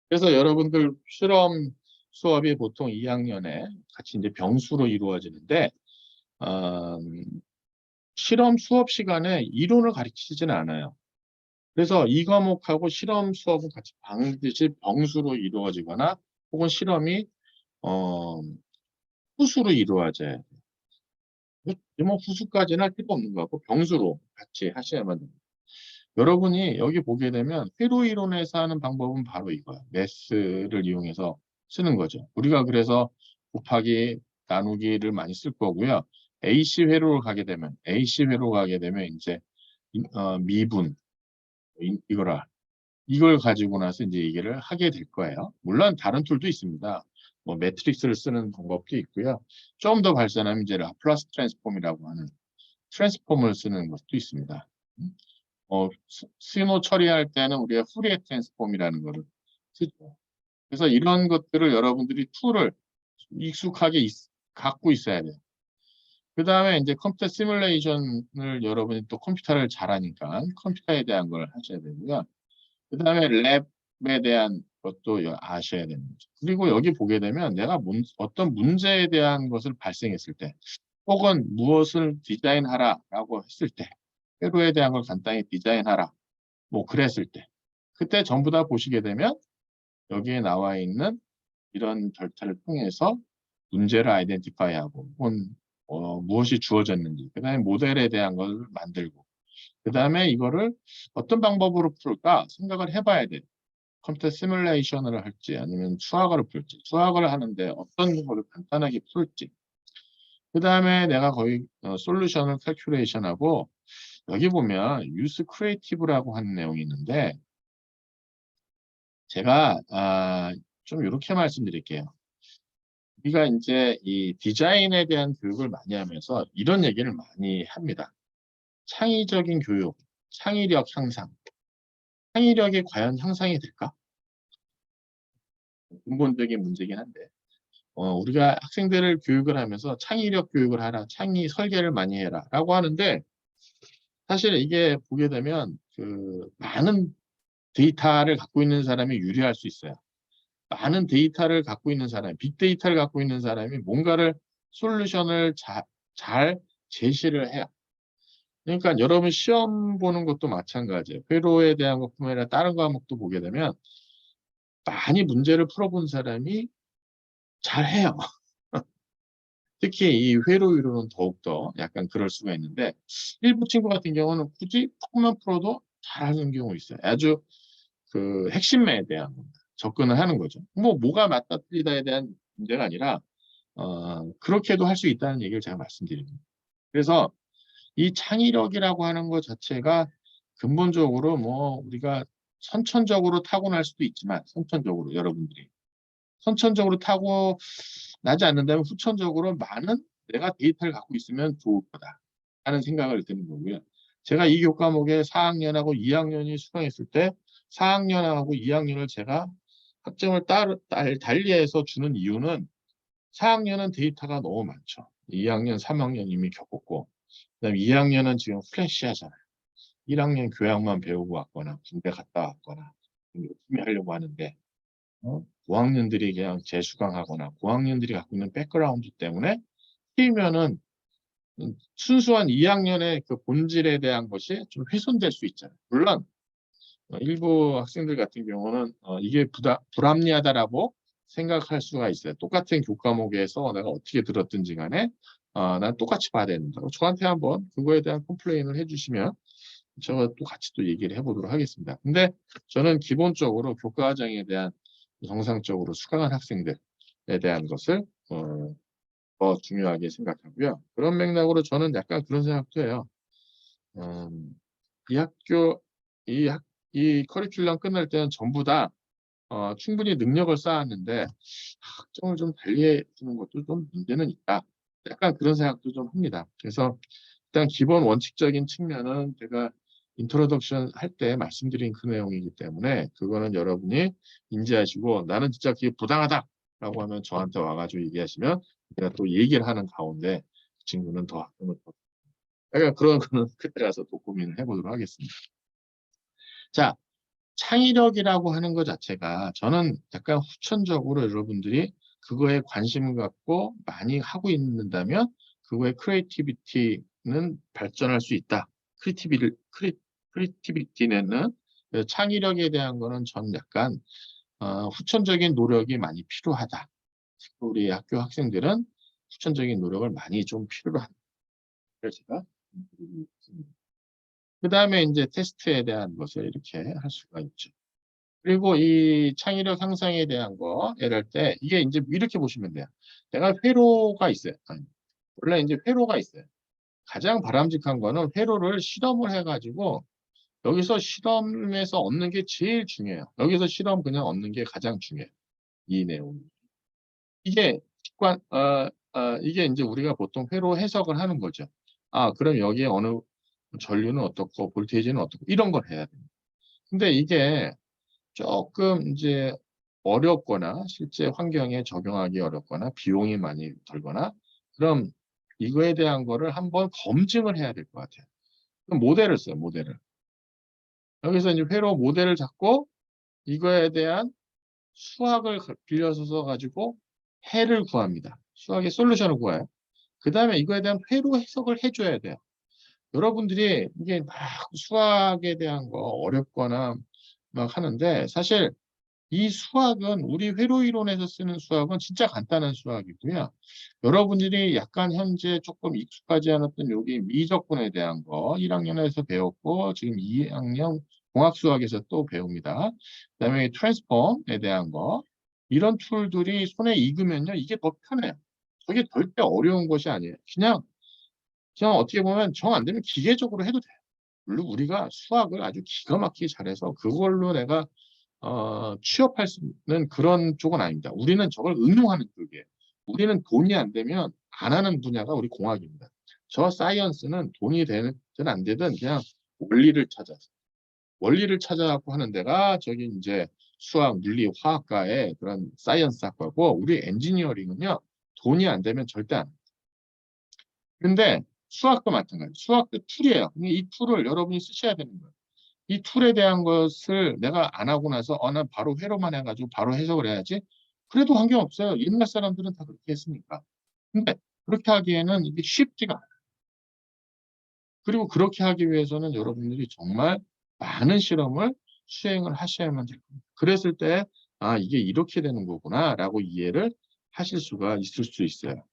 그래서 여러분들 실험 수업이 보통 2학년에 같이 이제 병수로 이루어지는데 실험 수업 시간에 이론을 가르치지는 않아요. 그래서 이 과목하고 실험 수업은 같이 반드시 병수로 이루어지거나 혹은 실험이 어, 후수로 이루어져야 돼요. 뭐 후수까지는 할 필요 없는 것 같고 병수로 같이 하셔야만 됩니다. 여러분이 여기 보게 되면 회로 이론에서 하는 방법은 바로 이거야. 매스를 이용해서 쓰는 거죠. 우리가 그래서 곱하기 나누기를 많이 쓸 거고요. AC 회로를 가게 되면 이제 미분 이걸 가지고 나서 이제 얘기를 하게 될 거예요. 물론 다른 툴도 있습니다. 뭐 매트릭스를 쓰는 방법도 있고요. 좀 더 발전하면 이제 라플라스 트랜스폼이라고 하는 트랜스폼을 쓰는 것도 있습니다. 신호 처리할 때는 우리가 후리에 트랜스폼이라는 거를 쓰죠. 그래서 이런 것들을 여러분들이 툴을 익숙하게 갖고 있어야 돼요. 그 다음에 이제 컴퓨터 시뮬레이션을 여러분이 또 컴퓨터를 잘하니까 컴퓨터에 대한 걸 하셔야 되고요. 그 다음에 랩에 대한 것도 아셔야 되는 거죠. 그리고 여기 보게 되면 내가 어떤 문제에 대한 것을 발생했을 때 혹은 무엇을 디자인하라라고 했을 때 회로에 대한 걸 간단히 디자인하라 뭐 그랬을 때 그때 전부 다 보시게 되면 여기에 나와 있는 이런 절차를 통해서 문제를 아이덴티파이하고 혹은 무엇이 주어졌는지 그 다음에 모델에 대한 걸 만들고 그 다음에 이거를 어떤 방법으로 풀까 생각을 해봐야 돼. 컴퓨터 시뮬레이션을 할지 아니면 수학을 풀지 수학을 하는데 어떤 거를 간단하게 풀지 그 다음에 내가 거의 솔루션을 캘큘레이션하고 여기 보면 use creative라고 하는 내용이 있는데 제가 좀 이렇게 말씀드릴게요. 우리가 이제 이 디자인에 대한 교육을 많이 하면서 이런 얘기를 많이 합니다. 창의적인 교육, 창의력 향상. 창의력이 과연 향상이 될까? 근본적인 문제긴 한데 우리가 학생들을 교육을 하면서 창의력 교육을 하라, 창의 설계를 많이 해라 라고 하는데 사실 이게 보게 되면 그 많은 데이터를 갖고 있는 사람이 유리할 수 있어요. 많은 데이터를 갖고 있는 사람, 빅데이터를 갖고 있는 사람이 뭔가를 솔루션을 잘 제시를 해요. 그러니까 여러분 시험 보는 것도 마찬가지예요. 회로에 대한 것뿐만 아니라 다른 과목도 보게 되면 많이 문제를 풀어본 사람이 잘해요. 특히 이 회로 이론은 더욱더 약간 그럴 수가 있는데 일부 친구 같은 경우는 굳이 조금만 풀어도 잘하는 경우 있어요. 아주 그 핵심에 대한 접근을 하는 거죠. 뭐가 맞다 틀리다에 대한 문제가 아니라 그렇게도 할 수 있다는 얘기를 제가 말씀드립니다. 그래서 이 창의력이라고 하는 것 자체가 근본적으로 뭐 우리가 선천적으로 타고날 수도 있지만 선천적으로 여러분들이 선천적으로 타고나지 않는다면 후천적으로 많은 내가 데이터를 갖고 있으면 좋을 거다 하는 생각을 드는 거고요. 제가 이 교과목에 4학년하고 2학년이 수강했을 때 4학년하고 2학년을 제가 학점을 달리해서 주는 이유는 4학년은 데이터가 너무 많죠. 2학년, 3학년 이미 겪었고 그다음에 2학년은 지금 프레시하잖아요. 1학년 교양만 배우고 왔거나 군대 갔다 왔거나 열심히 하려고 하는데 5학년들이 그냥 재수강하거나 5학년들이 갖고 있는 백그라운드 때문에 뛰면은 순수한 2학년의 그 본질에 대한 것이 좀 훼손될 수 있잖아요. 물론 일부 학생들 같은 경우는 이게 불합리하다라고 생각할 수가 있어요. 똑같은 교과목에서 내가 어떻게 들었든지 간에 난 똑같이 봐야 된다고 저한테 한번 그거에 대한 컴플레인을 해주시면 제가 또 같이 또 얘기를 해보도록 하겠습니다. 근데 저는 기본적으로 교과과정에 대한 정상적으로 수강한 학생들에 대한 것을 더 중요하게 생각하고요. 그런 맥락으로 저는 약간 그런 생각도 해요. 이 학교, 이 커리큘럼 끝날 때는 전부 다 충분히 능력을 쌓았는데 학점을 좀 달리해 주는 것도 좀 문제는 있다. 약간 그런 생각도 좀 합니다. 그래서 일단 기본 원칙적인 측면은 제가 인트로덕션 할 때 말씀드린 그 내용이기 때문에 그거는 여러분이 인지하시고 나는 진짜 그게 부당하다라고 하면 저한테 와가지고 얘기하시면 제가 또 얘기를 하는 가운데 그 친구는 더 학점을 더 약간 그런 거는 그때 가서 또 고민을 해보도록 하겠습니다. 자, 창의력이라고 하는 것 자체가 저는 약간 후천적으로 여러분들이 그거에 관심을 갖고 많이 하고 있는다면 그거의 크리에이티비티는 발전할 수 있다. 크리에이티비티는 창의력에 대한 거는 전 약간 후천적인 노력이 많이 필요하다. 우리 학교 학생들은 후천적인 노력을 많이 좀 필요로 한다. 그래서 제가 그 다음에 이제 테스트에 대한 것을 이렇게 할 수가 있죠. 그리고 이 창의력 향상에 대한 거 이럴 때 이게 이제 이렇게 보시면 돼요. 내가 회로가 있어요. 원래 이제 회로가 있어요. 가장 바람직한 거는 회로를 실험을 해가지고 여기서 실험에서 얻는 게 제일 중요해요. 여기서 실험 그냥 얻는 게 가장 중요해요. 이 내용. 이게 이게 이제 우리가 보통 회로 해석을 하는 거죠. 그럼 여기에 어느 전류는 어떻고 볼테이지는 어떻고 이런 걸 해야 돼요. 근데 이게 조금 이제 어렵거나 실제 환경에 적용하기 어렵거나 비용이 많이 들거나 그럼 이거에 대한 거를 한번 검증을 해야 될 것 같아요. 그럼 모델을 써요, 모델을. 여기서 이제 회로 모델을 잡고 이거에 대한 수학을 빌려서 써가지고 해를 구합니다. 수학의 솔루션을 구해요. 그 다음에 이거에 대한 회로 해석을 해줘야 돼요. 여러분들이 이게 막 수학에 대한 거 어렵거나 막 하는데 사실 이 수학은 우리 회로 이론에서 쓰는 수학은 진짜 간단한 수학이고요. 여러분들이 약간 현재 조금 익숙하지 않았던 여기 미적분에 대한 거 1학년에서 배웠고 지금 2학년 공학수학에서 또 배웁니다. 그다음에 트랜스폼에 대한 거 이런 툴들이 손에 익으면요. 이게 더 편해요. 저게 절대 어려운 것이 아니에요. 그냥 어떻게 보면 정 안 되면 기계적으로 해도 돼요. 물론 우리가 수학을 아주 기가 막히게 잘해서 그걸로 내가 취업할 수 있는 그런 쪽은 아닙니다. 우리는 저걸 응용하는 쪽이에요. 우리는 돈이 안 되면 안 하는 분야가 우리 공학입니다. 저 사이언스는 돈이 되든 안 되든 그냥 원리를 찾아서 원리를 찾아갖고 하는 데가 저기 이제 수학, 물리, 화학과의 그런 사이언스 학과고 우리 엔지니어링은요 돈이 안 되면 절대 안 해요. 근데 수학도 마찬가지예요. 수학도 툴이에요. 이 툴을 여러분이 쓰셔야 되는 거예요. 이 툴에 대한 것을 내가 안 하고 나서 난 바로 회로만 해가지고 바로 해석을 해야지. 그래도 관계 없어요. 옛날 사람들은 다 그렇게 했으니까. 근데 그렇게 하기에는 이게 쉽지가 않아요. 그리고 그렇게 하기 위해서는 여러분들이 정말 많은 실험을 수행을 하셔야만 될 겁니다. 그랬을 때 이게 이렇게 되는 거구나 라고 이해를 하실 수가 있을 수 있어요.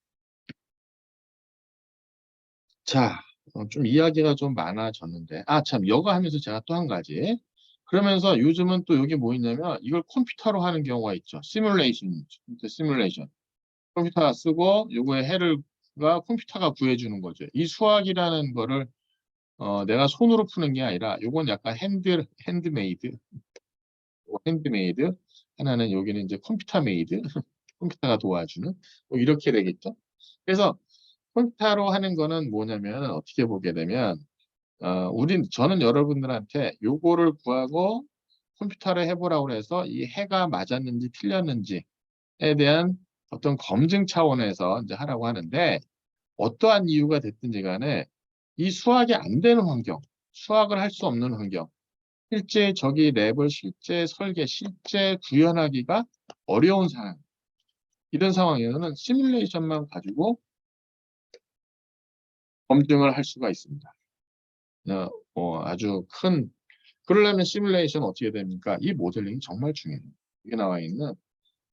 자, 좀 이야기가 좀 많아졌는데 참 이거 하면서 제가 또 한 가지 그러면서 요즘은 또 여기 뭐 있냐면 이걸 컴퓨터로 하는 경우가 있죠. 시뮬레이션. 컴퓨터 쓰고 요거의 해를가 컴퓨터가 구해주는 거죠. 이 수학이라는 거를 내가 손으로 푸는 게 아니라 요건 약간 핸드메이드 하나는 여기는 이제 컴퓨터 메이드 컴퓨터가 도와주는 뭐 이렇게 되겠죠. 그래서 컴퓨터로 하는 거는 뭐냐면 어떻게 보게 되면 저는 여러분들한테 요거를 구하고 컴퓨터를 해보라고 해서 이 해가 맞았는지 틀렸는지에 대한 어떤 검증 차원에서 이제 하라고 하는데 어떠한 이유가 됐든지 간에 이 수학이 안 되는 환경, 수학을 할 수 없는 환경, 실제 저기 랩을 실제 설계, 실제 구현하기가 어려운 상황. 이런 상황에서는 시뮬레이션만 가지고 검증을 할 수가 있습니다. 아주 큰 그러려면 시뮬레이션 어떻게 됩니까? 이 모델링이 정말 중요해요. 이게 나와 있는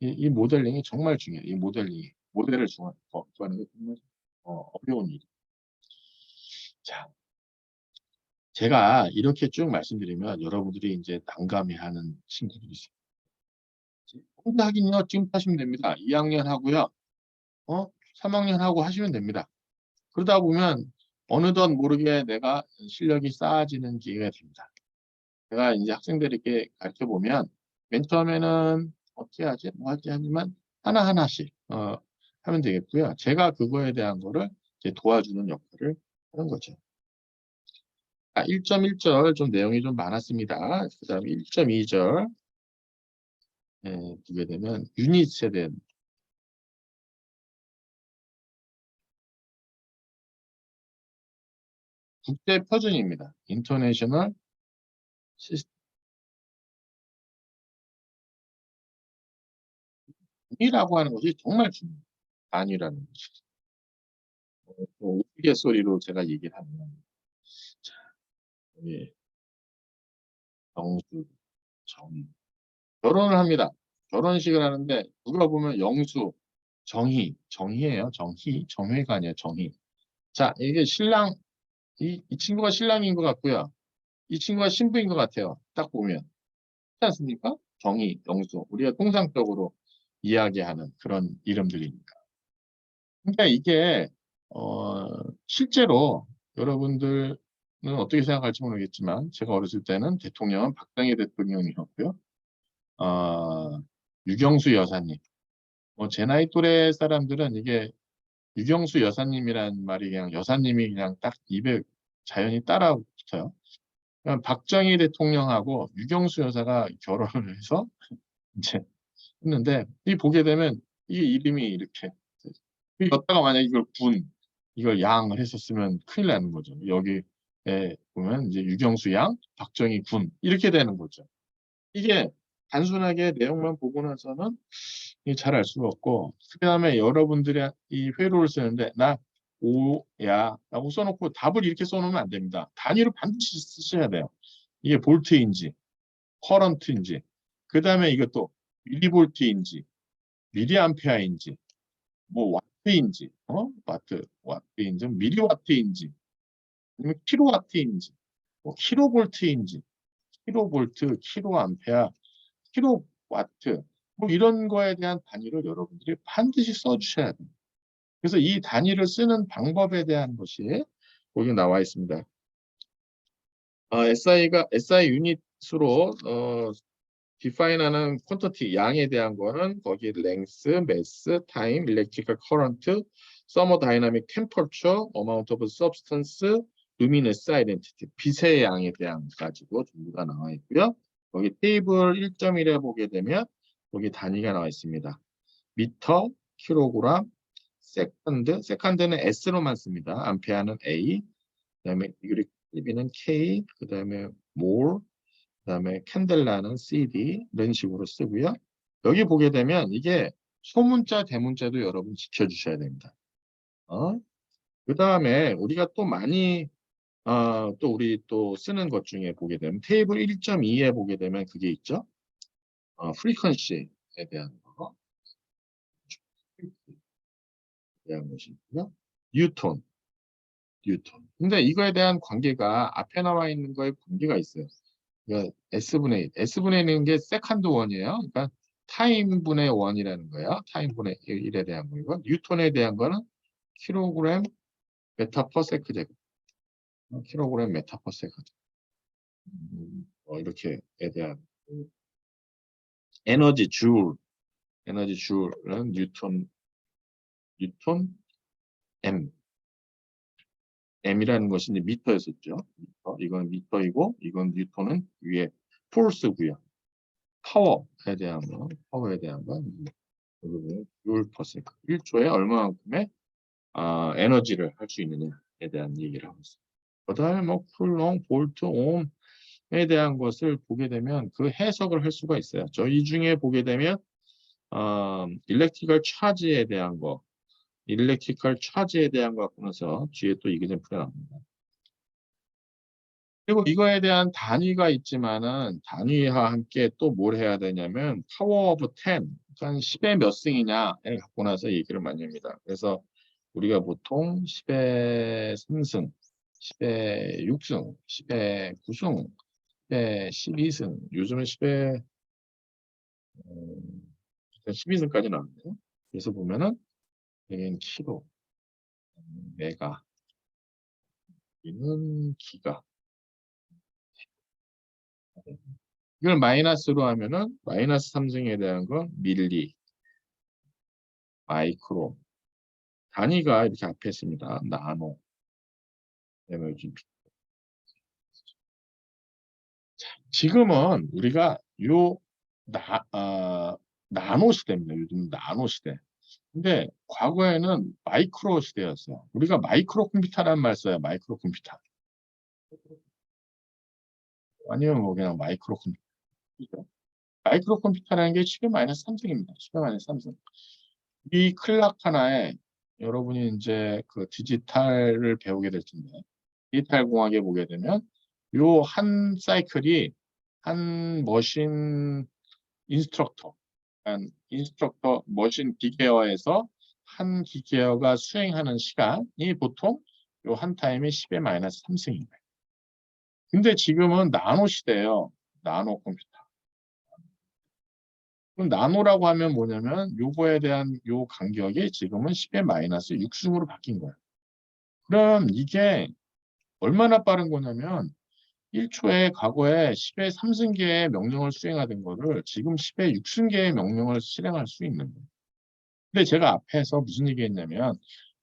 이 모델링이 정말 중요해요. 이 모델을 구하는 게 정말 어려운 일이에요. 자, 제가 이렇게 쭉 말씀드리면 여러분들이 이제 난감해하는 친구들이 있어요. 혼자 하긴요. 지금 하시면 됩니다. 2학년 하고요. 3학년 하고 하시면 됩니다. 그러다 보면 어느덧 모르게 내가 실력이 쌓아지는 기회가 됩니다. 제가 이제 학생들에게 가르쳐 보면 맨 처음에는 어떻게 하지? 뭐 하지? 하지만 하나하나씩 하면 되겠고요. 제가 그거에 대한 거를 이제 도와주는 역할을 하는 거죠. 1.1절 좀 내용이 좀 많았습니다. 그 다음에 1.2절 보게 되면 유닛에 대한 국제 표준입니다. 인터내셔널 시스템이라고 하는 것이 정말 중요해요. 단위라는 것이. 우스갯소리로 제가 얘기를 하면 자, 예, 영수, 정의. 결혼을 합니다. 결혼식을 하는데 누가 보면 영수, 정희예요. 정회가 아니에요. 정희. 자, 이게 이 친구가 신랑인 것 같고요. 이 친구가 신부인 것 같아요. 딱 보면. 그렇지 않습니까? 정희, 영수. 우리가 통상적으로 이야기하는 그런 이름들이니까. 그러니까 이게 실제로 여러분들은 어떻게 생각할지 모르겠지만 제가 어렸을 때는 대통령은 박정희 대통령이었고요. 어, 유경수 여사님. 제 나이 또래 사람들은 이게 유경수 여사님이란 말이 그냥 여사님이 그냥 딱 입에 자연히 따라붙어요. 그냥 박정희 대통령하고 유경수 여사가 결혼을 해서 이제 했는데 이 보게 되면 이 이름이 이렇게 였다가 만약 이걸 양을 했었으면 큰일 나는 거죠. 여기에 보면 이제 유경수 양, 박정희 군 이렇게 되는 거죠. 이게 단순하게 내용만 보고 나서는 잘 알 수가 없고 그다음에 여러분들이 이 회로를 쓰는데 나 오야 라고 써놓고 답을 이렇게 써놓으면 안 됩니다. 단위로 반드시 쓰셔야 돼요. 이게 볼트인지 커런트인지 그다음에 이것도 밀리볼트인지 미리암페어인지 뭐 와트인지 와트인지 미리와트인지 아니면 킬로와트인지 뭐 킬로볼트인지 킬로볼트 킬로암페어 킬로와트 뭐 이런 거에 대한 단위를 여러분들이 반드시 써주셔야 돼요. 그래서 이 단위를 쓰는 방법에 대한 것이 거기 나와 있습니다. SI 유닛으로 디파인하는 퀀터티 양에 대한 거는 거기 length, mass, time, electrical current, thermodynamic temperature, amount of substance, luminous identity 빛의 양에 대한 가지고 전부 다 나와 있고요. 여기 테이블 1.1에 보게 되면 여기 단위가 나와 있습니다. 미터, 킬로그램, 세컨드, 세컨드는 S로만 씁니다. 암페어는 A, 그다음에 유리비는 K, 그다음에 몰, 그다음에 캔델라는 CD 이런 식으로 쓰고요. 여기 보게 되면 이게 소문자, 대문자도 여러분 지켜주셔야 됩니다. 그다음에 우리가 또 많이 또 우리 또 쓰는 것 중에 보게 되면 테이블 1.2에 보게 되면 그게 있죠. 프리퀀시에 대한 거, 대한 것이고요. 뉴턴, 뉴턴. 근데 이거에 대한 관계가 앞에 나와 있는 거에 관계가 있어요. 그러니까 S분의 1. S분의 1은 게 세컨드 원이에요. 그러니까 타임분의 원이라는 거예요. 타임분의 1에 대한 거고 뉴턴에 대한 거는 킬로그램 메타 퍼 세컨드. 킬로그램 메타 퍼 세컨드. 이렇게에 대한 에너지 줄, 에너지 줄은 뉴턴 M. M이라는 것이 이제 미터였었죠. 미터. 이건 미터이고, 이건 뉴턴은 위에 포스고요. 파워에 대한 거, 파워에 대한 건 줄 퍼 세컨드. 1초에 얼마만큼의 에너지를 할 수 있느냐에 대한 얘기를 하고 있습니다. 그다음에 뭐 쿨롱, 볼트, 옴에 대한 것을 보게 되면 그 해석을 할 수가 있어요. 이 중에 보게 되면 일렉트리컬 차지에 대한 거, 일렉트리컬 차지에 대한 거 갖고 나서 뒤에 또 이게 좀 풀어납니다. 그리고 이거에 대한 단위가 있지만은 단위와 함께 또 뭘 해야 되냐면 파워 오브 10, 그러니까 10의 몇 승이냐를 갖고 나서 얘기를 많이 합니다. 그래서 우리가 보통 10의 3승, 10의 6승, 10의 9승, 10의 12승, 요즘은 10의 12승까지 나왔네요. 그래서 보면은 여기는 키로, 메가, 여기는 기가. 이걸 마이너스로 하면은 마이너스 3승에 대한 건 밀리, 마이크로. 단위가 이렇게 앞에 있습니다. 나노. 지금은 우리가 나노 시대입니다. 요즘 나노 시대. 근데 과거에는 마이크로 시대였어요. 우리가 마이크로 컴퓨터라는 말 써요. 마이크로 컴퓨터. 아니면 뭐 그냥 마이크로 컴퓨터. 마이크로 컴퓨터라는 게 10의 마이너스 3승입니다. 10의 마이너스 3승. 이 클락 하나에 여러분이 이제 그 디지털을 배우게 될 텐데, 디지털 공학에 보게 되면 요 한 사이클이 한 머신 인스트럭터, 인스트럭터 머신 기계어에서 한 기계어가 수행하는 시간이 보통 요 한 타임이 10의 마이너스 3승인 거예요. 근데 지금은 나노 시대예요. 나노 컴퓨터. 그럼 나노라고 하면 뭐냐면 요거에 대한 요 간격이 지금은 10의 마이너스 6승으로 바뀐 거예요. 그럼 이게 얼마나 빠른 거냐면 1초에 과거에 10의 3승계의 명령을 수행하던 거를 지금 10의 6승계의 명령을 실행할 수 있는 거예요. 근데 제가 앞에서 무슨 얘기했냐면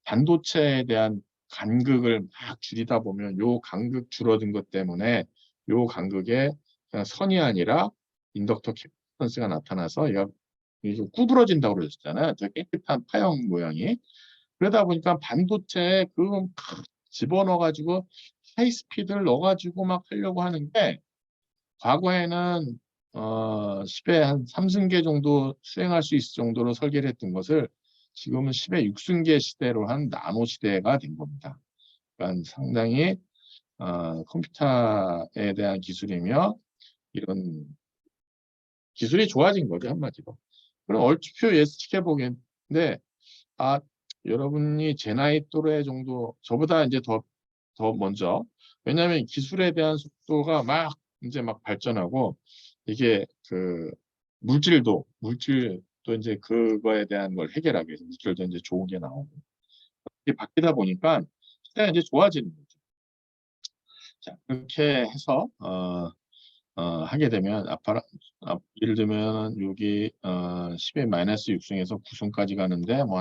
반도체에 대한 간극을 막 줄이다 보면 요 간극 줄어든 것 때문에 요 간극에 그냥 선이 아니라 인덕터 캐파시턴스가 나타나서 얘가 이게 구부러진다고 그러셨잖아요. 저 깨끗한 파형 모양이. 그러다 보니까 반도체에 그거 집어넣어가지고 하이스피드를 넣어가지고 막 하려고 하는데 과거에는 10의 한 3승계 정도 수행할 수 있을 정도로 설계를 했던 것을 지금은 10의 6승계 시대로 한 나노 시대가 된 겁니다. 그러니까 상당히 컴퓨터에 대한 기술이며 이런 기술이 좋아진 거죠, 한마디로. 그럼 얼추 예측해 보겠는데 여러분이 제 나이 또래 정도 저보다 이제 더 먼저 왜냐하면 기술에 대한 속도가 막 이제 막 발전하고 이게 그 물질도 이제 그거에 대한 걸 해결하기 위해서 물질도 이제 좋은 게 나오고 이게 바뀌다 보니까 시대가 이제 좋아지는 거죠. 자, 그렇게 해서 하게 되면 예를 들면 여기 10의 마이너스 6승에서 9승까지 가는데 뭐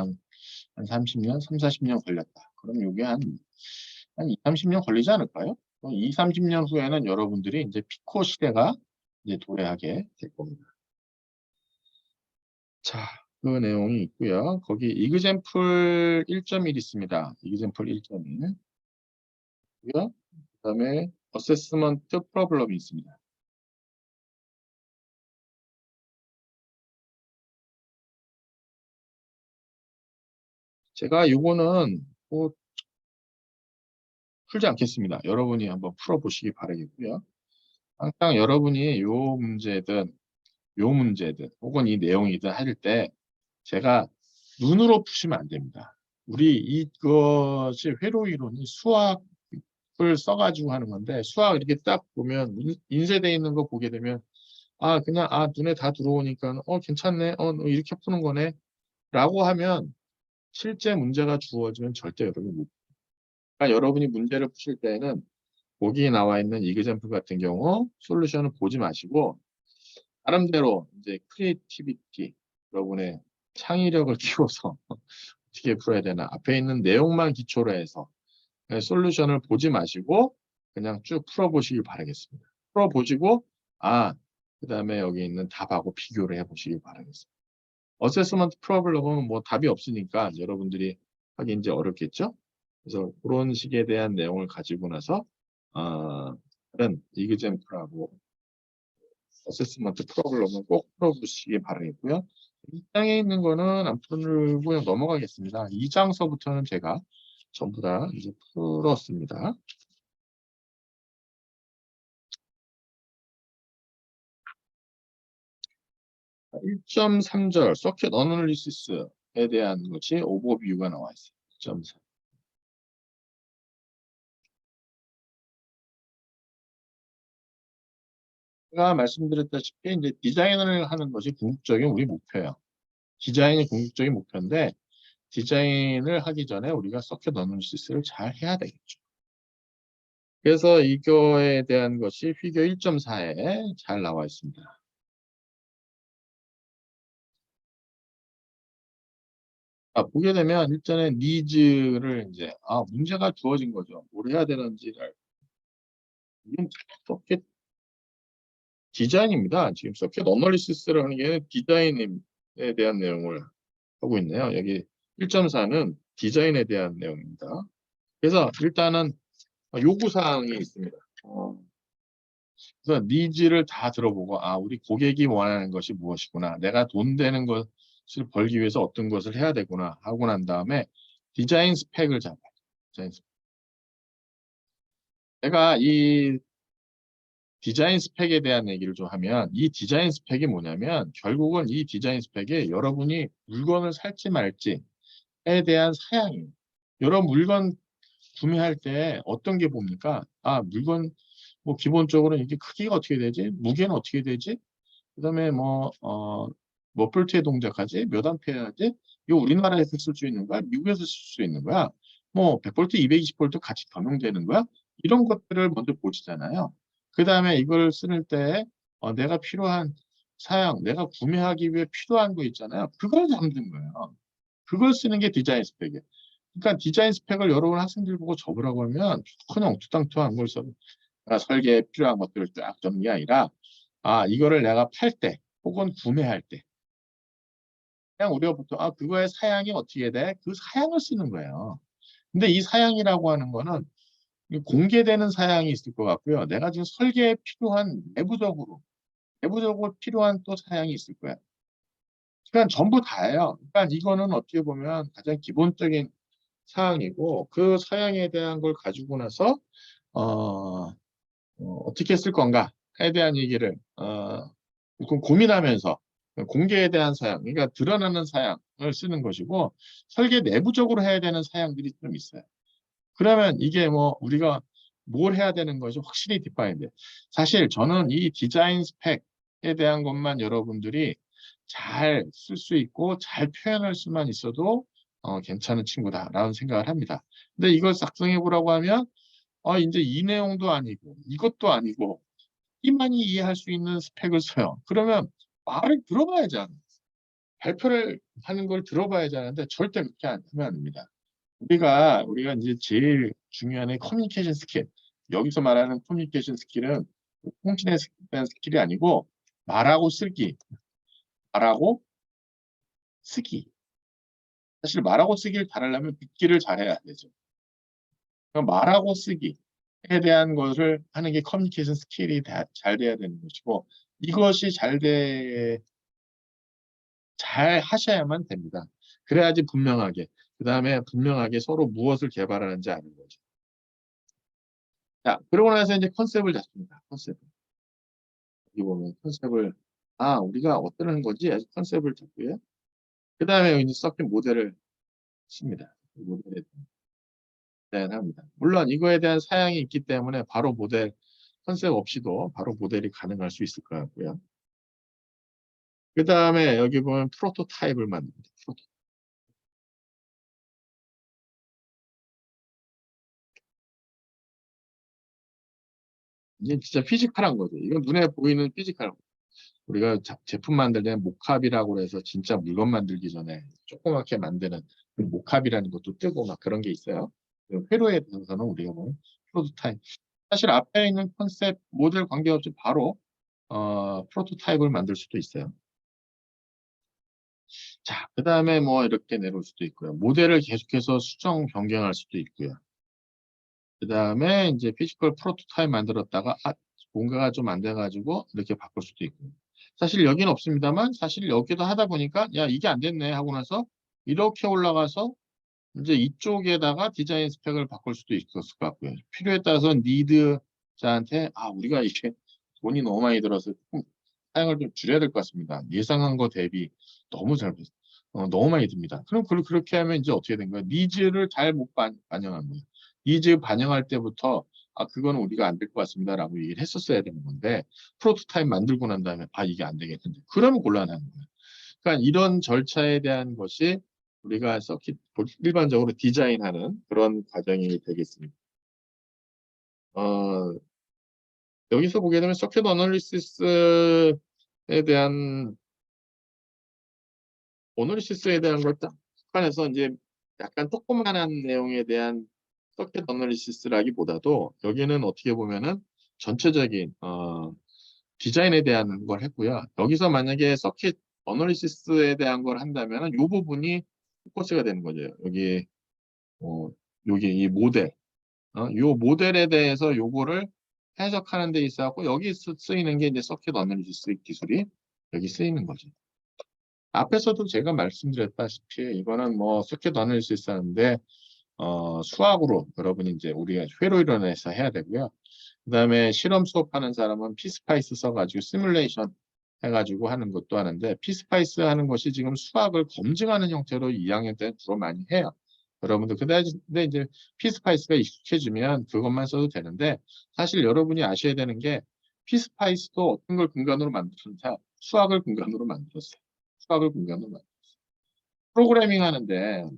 한 30년, 3, 40년 걸렸다. 그럼 이게 한 2, 30년 걸리지 않을까요? 2, 30년 후에는 여러분들이 이제 피코 시대가 이제 도래하게 될 겁니다. 자, 그 내용이 있고요. 거기 이그젠플 1.1 있습니다. 이그젠플 1.1. 그다음에 어세스먼트 프로블럼이 있습니다. 제가 요거는 뭐 풀지 않겠습니다. 여러분이 한번 풀어보시기 바라겠고요. 항상 여러분이 요 문제든 혹은 이 내용이든 할 때 제가 눈으로 푸시면 안 됩니다. 우리 이것이 회로 이론이 수학을 써가지고 하는 건데 수학 이렇게 딱 보면 인쇄되어 있는 거 보게 되면 그냥 눈에 다 들어오니까 괜찮네 이렇게 푸는 거네 라고 하면 실제 문제가 주어지면 절대 여러분이 못. 그러니까 여러분이 문제를 푸실 때에는 거기 나와 있는 이그젠플 같은 경우 솔루션을 보지 마시고 나름대로 이제 크리에이티비티 여러분의 창의력을 키워서 어떻게 풀어야 되나 앞에 있는 내용만 기초로 해서 솔루션을 보지 마시고 그냥 쭉 풀어보시기 바라겠습니다. 풀어보시고 그다음에 여기 있는 답하고 비교를 해보시기 바라겠습니다. 어세스먼트 프로블럼은 뭐 답이 없으니까 여러분들이 하기 이제 어렵겠죠? 그래서 그런 식에 대한 내용을 가지고 나서 다른 이그젠플하고 어세스먼트 프로블럼은 꼭 풀어보시기 바라겠고요. 2장에 있는 거는 안 풀고 그냥 넘어가겠습니다. 2장서부터는 제가 전부 다 이제 풀었습니다. 1.3절 서킷 어널리시스에 대한 것이 오버뷰가 나와 있어요. 1.3. 제가 말씀드렸다시피 이제 디자인을 하는 것이 궁극적인 우리 목표예요. 디자인이 궁극적인 목표인데 디자인을 하기 전에 우리가 서킷 어널리시스를 잘 해야 되겠죠. 그래서 이거에 대한 것이 피겨 1.4에 잘 나와 있습니다. 보게 되면 일단은 니즈를 이제 문제가 주어진 거죠. 뭘 해야 되는지를 이건 서킷 디자인입니다. 지금 서킷 어널리시스를 하는 게 디자인에 대한 내용을 하고 있네요. 여기 1.4는 디자인에 대한 내용입니다. 그래서 일단은 요구사항이 있습니다. 그래서 니즈를 다 들어보고 우리 고객이 원하는 것이 무엇이구나. 내가 돈 되는 것을 벌기 위해서 어떤 것을 해야 되구나 하고 난 다음에 디자인 스펙을 잡아요. 디자인 스펙. 내가 이 디자인 스펙에 대한 얘기를 좀 하면 이 디자인 스펙이 뭐냐면 결국은 이 디자인 스펙이 여러분이 물건을 살지 말지에 대한 사양이에요. 여러 물건 구매할 때 어떤 게 봅니까? 물건 뭐 기본적으로 이게 크기가 어떻게 되지? 무게는 어떻게 되지? 그다음에 몇 볼트의 동작하지? 몇 암페어 하지? 이거 우리나라에서 쓸 수 있는 거야? 미국에서 쓸 수 있는 거야? 뭐 100볼트, 220볼트 같이 적용되는 거야? 이런 것들을 먼저 보시잖아요. 그다음에 이걸 쓰는 때 내가 필요한 사양, 내가 구매하기 위해 필요한 거 있잖아요. 그걸 담는 거예요. 그걸 쓰는 게 디자인 스펙이에요. 그러니까 디자인 스펙을 여러분 학생들 보고 적으라고 하면 그냥 엉뚱땅뚱한 걸 써. 설계에 필요한 것들을 쫙 적는 게 아니라 이거를 내가 팔 때 혹은 구매할 때 그냥 우리가 보통 그거의 사양이 어떻게 돼? 그 사양을 쓰는 거예요. 근데 이 사양이라고 하는 거는 공개되는 사양이 있을 것 같고요. 내가 지금 설계에 필요한 내부적으로 필요한 또 사양이 있을 거야. 그러니까 전부 다예요. 그러니까 이거는 어떻게 보면 가장 기본적인 사양이고 그 사양에 대한 걸 가지고 나서 어떻게 쓸 건가에 대한 얘기를 고민하면서 공개에 대한 사양, 그러니까 드러나는 사양을 쓰는 것이고 설계 내부적으로 해야 되는 사양들이 좀 있어요. 그러면 이게 뭐 우리가 뭘 해야 되는 것이 확실히 디파인돼. 사실 저는 이 디자인 스펙에 대한 것만 여러분들이 잘 쓸 수 있고 잘 표현할 수만 있어도 괜찮은 친구다라는 생각을 합니다. 근데 이걸 작성해 보라고 하면 이제 이 내용도 아니고 이것도 아니고 이만이 이해할 수 있는 스펙을 써요. 그러면 말을 들어봐야지 않아요. 발표를 하는 걸 들어봐야지 하는데 절대 그렇게 하면 안 됩니다. 우리가 이제 제일 중요한 커뮤니케이션 스킬. 여기서 말하는 커뮤니케이션 스킬은 통신에 대한 스킬이 아니고 말하고 쓰기, 말하고 쓰기. 사실 말하고 쓰기를 잘하려면 듣기를 잘해야 되죠. 그럼 말하고 쓰기에 대한 것을 하는 게 커뮤니케이션 스킬이 잘 돼야 되는 것이고 이것이 잘 하셔야만 됩니다. 그래야지 분명하게, 그 다음에 분명하게 서로 무엇을 개발하는지 아는 거죠. 자, 그러고 나서 이제 컨셉을 잡습니다. 컨셉. 여기 보면 컨셉을, 우리가 어떠는 거지? 아주 컨셉을 잡고요. 그 다음에 이제 서킷 모델을 씁니다. 모델에 대한합니다. 물론 이거에 대한 사양이 있기 때문에 바로 모델, 컨셉 없이도 바로 모델이 가능할 수 있을 것 같고요. 그 다음에 여기 보면 프로토타입을 만듭니다. 이게 진짜 피지컬한 거죠. 이건 눈에 보이는 피지컬. 우리가 제품 만들 때는 모캅이라고 해서 진짜 물건 만들기 전에 조그맣게 만드는 그 모캅이라는 것도 뜨고 막 그런 게 있어요. 그 회로에 대해서는 우리가 보면 프로토타입. 사실 앞에 있는 컨셉 모델 관계없이 바로 프로토타입을 만들 수도 있어요. 자, 그 다음에 뭐 이렇게 내려올 수도 있고요. 모델을 계속해서 수정 변경할 수도 있고요. 그 다음에 이제 피지컬 프로토타입 만들었다가 뭔가가 좀 안 돼가지고 이렇게 바꿀 수도 있고. 사실 여기는 없습니다만 사실 여기도 하다 보니까 야 이게 안 됐네 하고 나서 이렇게 올라가서 이제 이쪽에다가 디자인 스펙을 바꿀 수도 있었을 것 같고요. 필요에 따라서 니드자한테 우리가 이게 돈이 너무 많이 들어서 사양을 좀 줄여야 될 것 같습니다. 예상한 거 대비 너무 너무 많이 듭니다. 그럼 그렇게 하면 이제 어떻게 된 거예요? 니즈를 잘 못 반영한 거예요. 니즈 반영할 때부터 그거는 우리가 안 될 것 같습니다라고 얘기를 했었어야 되는 건데 프로토타입 만들고 난 다음에 이게 안 되겠는데 그러면 곤란한 거예요. 그러니까 이런 절차에 대한 것이 우리가 서킷 일반적으로 디자인하는 그런 과정이 되겠습니다. 어, 여기서 보게 되면 서킷 어널리시스에 대한 걸 북한에서 이제 약간 조그만한 내용에 대한 서킷 어널리시스라기보다도 여기는 어떻게 보면은 전체적인 디자인에 대한 걸 했고요. 여기서 만약에 서킷 어널리시스에 대한 걸 한다면은 이 부분이 포커스가 되는 거죠. 여기 이 모델, 요 모델에 대해서 요거를 해석하는 데 있어갖고 여기 쓰이는 게 이제 서킷 어널리시스 기술이 여기 쓰이는 거죠. 앞에서도 제가 말씀드렸다시피 이거는 뭐 서킷 어널리시스 하는데 수학으로 여러분이 이제 우리가 회로 이론에서 해야 되고요. 그다음에 실험 수업하는 사람은 피스파이스 써가지고 시뮬레이션 해가지고 하는 것도 하는데 피스파이스 하는 것이 지금 수학을 검증하는 형태로 2학년 때는 주로 많이 해요. 여러분들 근데 이제 피스파이스가 익숙해지면 그것만 써도 되는데 사실 여러분이 아셔야 되는 게 피스파이스도 어떤 걸 근간으로 만들었냐 수학을 근간으로 만들었어요. 수학을 근간으로 만들었어요. 프로그래밍 하는데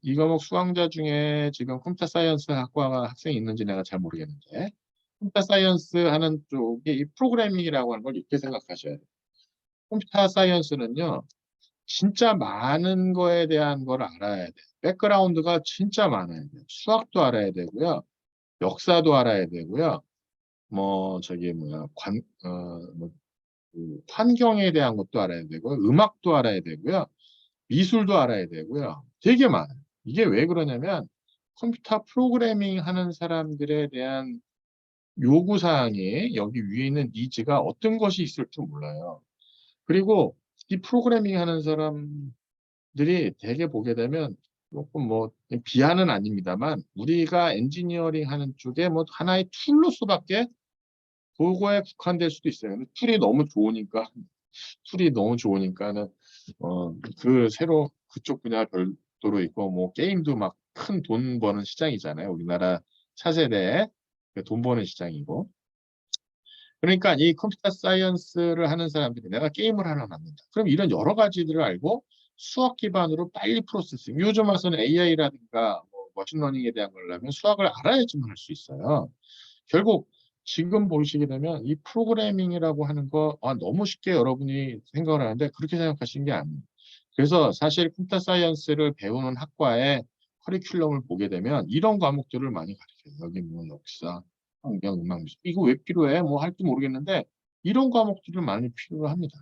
이 과목 수강자 중에 지금 컴퓨터 사이언스 학과가 학생이 있는지 내가 잘 모르겠는데 컴퓨터 사이언스 하는 쪽이 이 프로그래밍이라고 하는 걸 이렇게 생각하셔야 돼요. 컴퓨터 사이언스는요, 진짜 많은 거에 대한 걸 알아야 돼요. 백그라운드가 진짜 많아야 돼요. 수학도 알아야 되고요. 역사도 알아야 되고요. 뭐, 저기, 뭐야, 그 환경에 대한 것도 알아야 되고요. 음악도 알아야 되고요. 미술도 알아야 되고요. 되게 많아요. 이게 왜 그러냐면 컴퓨터 프로그래밍 하는 사람들에 대한 요구사항이 여기 위에 있는 니즈가 어떤 것이 있을 줄 몰라요. 그리고 이 프로그래밍 하는 사람들이 되게 보게 되면 조금 뭐 비하는 아닙니다만 우리가 엔지니어링 하는 쪽에 뭐 하나의 툴로서밖에 그거에 국한될 수도 있어요. 툴이 너무 좋으니까는 새로 그쪽 분야 별도로 있고 뭐 게임도 막 큰 돈 버는 시장이잖아요. 우리나라 차세대 돈 버는 시장이고. 그러니까 이 컴퓨터 사이언스를 하는 사람들이 내가 게임을 하나 만든다. 그럼 이런 여러 가지들을 알고 수학 기반으로 빨리 프로세싱. 요즘 와서는 AI라든가 뭐 머신러닝에 대한 걸 하면 수학을 알아야지만 할 수 있어요. 결국 지금 보시게 되면 이 프로그래밍이라고 하는 거 너무 쉽게 여러분이 생각을 하는데 그렇게 생각하시는 게 아니에요. 그래서 사실 컴퓨터 사이언스를 배우는 학과의 커리큘럼을 보게 되면 이런 과목들을 많이 가르쳐요. 여기 뭐 역사, 환경, 음악, 미술. 이거 왜 필요해? 뭐 할지 모르겠는데 이런 과목들을 많이 필요합니다.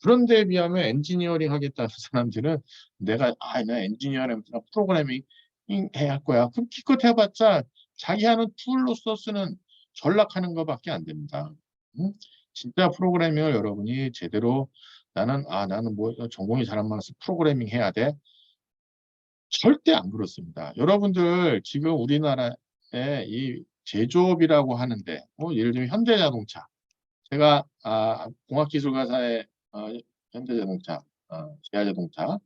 그런데 비하면 엔지니어링 하겠다는 사람들은 나 엔지니어링, 프로그래밍 해야 할 거야. 그럼 기껏 해봤자 자기 하는 툴로서 쓰는 전락하는 것밖에 안 됩니다. 응? 진짜 프로그래밍을 여러분이 제대로 나는 뭐 전공이 잘 안 맞아서 프로그래밍 해야 돼. 절대 안 그렇습니다. 여러분들 지금 우리나라에 이 제조업이라고 하는데 예를 들면 현대자동차 제가 공학기술과사의 현대자동차, 기아자동차에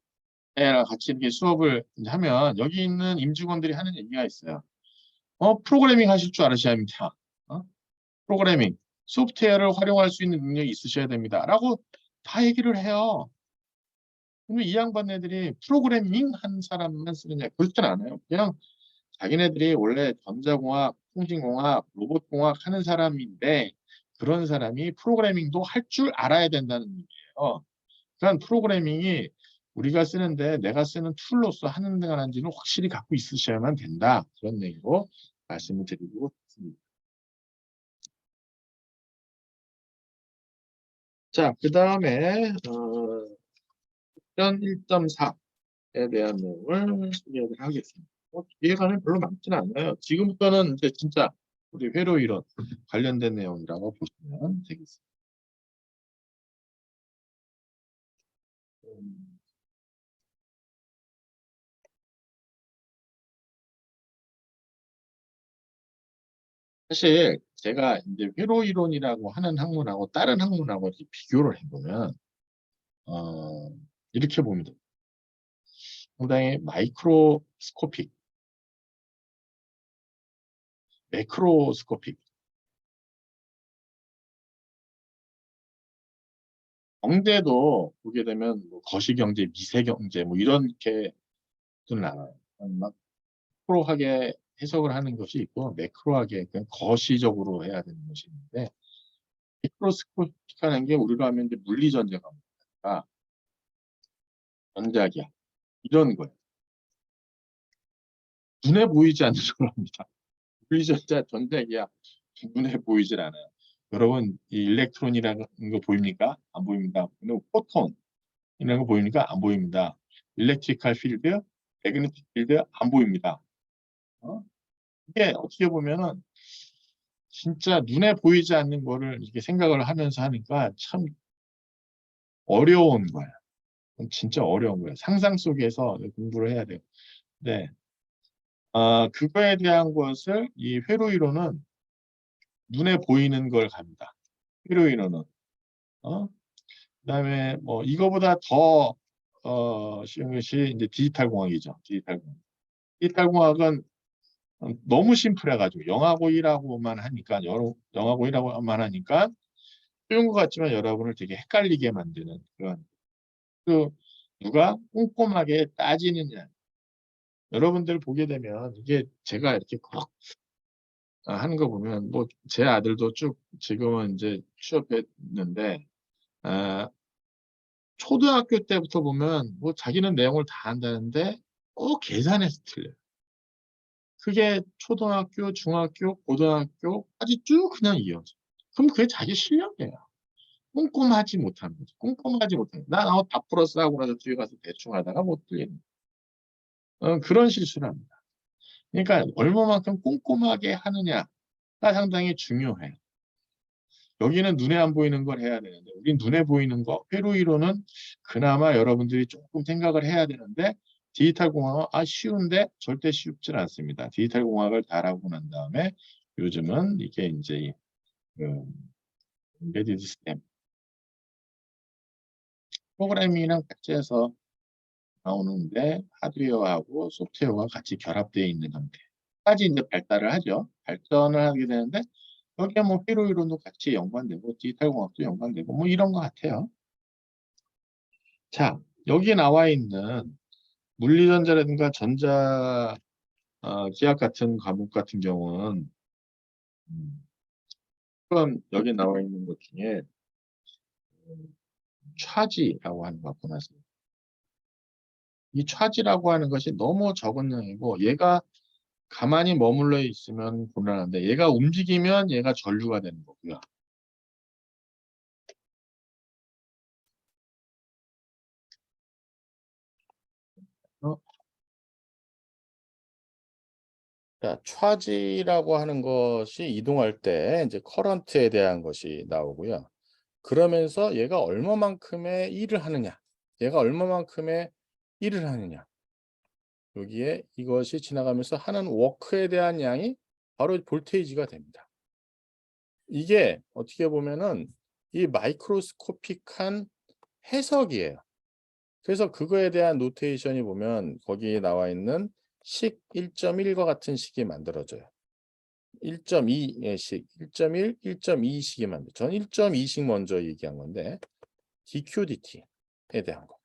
같이 이렇게 수업을 이제 하면 여기 있는 임직원들이 하는 얘기가 있어요. 프로그래밍 하실 줄 아셔야 합니다. 프로그래밍, 소프트웨어를 활용할 수 있는 능력이 있으셔야 됩니다. 라고 다 얘기를 해요. 그러면 이 양반네들이 프로그래밍 한 사람만 쓰느냐? 그렇진 않아요. 그냥 자기네들이 원래 전자공학, 통신공학, 로봇공학 하는 사람인데 그런 사람이 프로그래밍도 할 줄 알아야 된다는 얘기예요. 그러니까 프로그래밍이 우리가 쓰는데 내가 쓰는 툴로서 하는 데가 한지는 확실히 갖고 있으셔야만 된다. 그런 얘기로 말씀을 드리고 싶습니다. 자, 그 다음에 1.4에 대한 내용을 소개를 하겠습니다. 뒤에가는 별로 많지는 않아요. 지금부터는 이제 진짜 우리 회로 이론 관련된 내용이라고 보시면 되겠습니다. 음, 사실 제가 이제 회로 이론이라고 하는 학문하고 다른 학문하고 이렇게 비교를 해보면 어, 이렇게 봅니다. 상당히 마이크로스코픽, 매크로스코픽. 경제도 보게 되면 뭐 거시경제, 미세경제 뭐 이렇게 좀 나눠요. 막 프로하게 해석을 하는 것이 있고 매크로하게 그냥 거시적으로 해야 되는 것이 있는데 미크로스코픽하는 게 우리로 하면 이제 물리전자가 뭔가 전자기야 이런 거예요. 눈에 보이지 않는 겁니다. 물리전자 전자기야 눈에 보이질 않아요. 여러분 이 일렉트론이라는 거 보입니까? 안 보입니다. 근데 포톤 이런 거 보입니까? 안 보입니다. 일렉트리컬 필드, 매그네틱 필드 안 보입니다. 이게 어떻게 보면은 진짜 눈에 보이지 않는 거를 이렇게 생각을 하면서 하니까 참 어려운 거야. 진짜 어려운 거야. 상상 속에서 공부를 해야 돼요. 네. 그거에 대한 것을 이 회로 이론은 눈에 보이는 걸 갑니다. 회로 이론은. 어? 그다음에 뭐 이거보다 더 쉬운 것이 이제 디지털 공학이죠. 디지털 공학. 디지털 공학은 너무 심플해가지고 영하고1하고만 하니까 영하고1하고만 하니까 쉬운 것 같지만 여러분을 되게 헷갈리게 만드는 그런 그 누가 꼼꼼하게 따지느냐 여러분들 보게 되면 이게 제가 이렇게 꼭 하는 거 보면 뭐 제 아들도 쭉 지금은 이제 취업했는데 아, 초등학교 때부터 보면 뭐 자기는 내용을 다 안다는데 계산해서 틀려요. 그게 초등학교, 중학교, 고등학교까지 쭉 그냥 이어져. 그럼 그게 자기 실력이에요. 꼼꼼하지 못하는 거죠. 꼼꼼하지 못하는 거죠. 다 풀었어 하고 나서 뒤에 가서 대충 하다가 못 들리는 그런 실수를 합니다. 그러니까 얼마만큼 꼼꼼하게 하느냐가 상당히 중요해요. 여기는 눈에 안 보이는 걸 해야 되는데 우린 눈에 보이는 거 회로 이론은 그나마 여러분들이 조금 생각을 해야 되는데 디지털 공학은 쉬운데 절대 쉽지 않습니다. 디지털 공학을 다 알아보고 난 다음에 요즘은 이게 이제 그 embedded 시스템 프로그래밍이랑 같이 해서 나오는데 하드웨어하고 소프트웨어가 같이 결합되어 있는 형태까지 이제 발달을 하죠. 발전을 하게 되는데 여기에 뭐 회로 이론도 같이 연관되고 디지털 공학도 연관되고 뭐 이런 것 같아요. 자, 여기 나와 있는 물리전자라든가 전자 기학 같은 과목 같은 경우는 음, 그럼 여기 나와 있는 것 중에 차지라고 하는 거 보나요? 이 차지라고 하는 것이 너무 적은 양이고 얘가 가만히 머물러 있으면 곤란한데 얘가 움직이면 얘가 전류가 되는 거고요. 어? 자, 차지라고 하는 것이 이동할 때 이제 커런트에 대한 것이 나오고요. 그러면서 얘가 얼마만큼의 일을 하느냐, 얘가 얼마만큼의 일을 하느냐, 여기에 이것이 지나가면서 하는 워크에 대한 양이 바로 볼테이지가 됩니다. 이게 어떻게 보면은 이 마이크로스코픽한 해석이에요. 그래서 그거에 대한 노테이션이 보면 거기에 나와 있는 식 1.1과 같은 식이 만들어져요. 1.2의 식, 1.1, 1.2식이 만들어요. 전 1.2식 먼저 얘기한 건데 DQ/DT에 대한 거.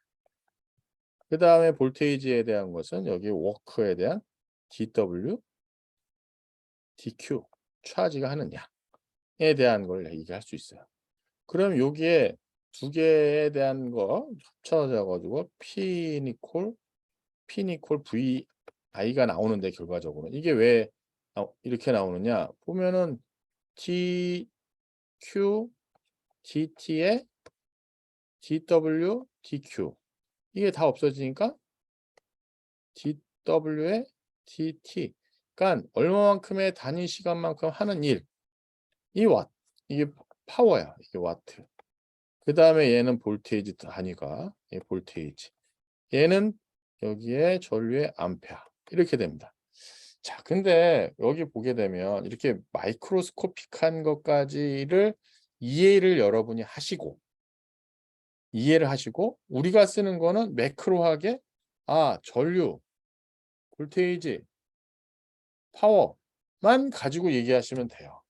그 다음에 볼테이지에 대한 것은 여기 워크에 대한 DW, DQ, 차지가 하는 양에 대한 걸 얘기할 수 있어요. 그럼 여기에 두 개에 대한 거 합쳐져 가지고 P니콜 VI가 나오는데 결과적으로 이게 왜 이렇게 나오느냐 보면은 DQ, DT에 DW, DQ 이게 다 없어지니까 DW에 DT 그러니까 얼마만큼의 단위 시간만큼 하는 일 이 이게 파워야 이게 와트 그 다음에 얘는 볼테이지 단위가 볼테이지 얘는 여기에 전류의 암페어 이렇게 됩니다. 자, 근데 여기 보게 되면 이렇게 마이크로스코픽한 것까지를 이해를 여러분이 하시고 이해를 하시고 우리가 쓰는 거는 매크로하게 전류, 볼테이지, 파워만 가지고 얘기하시면 돼요.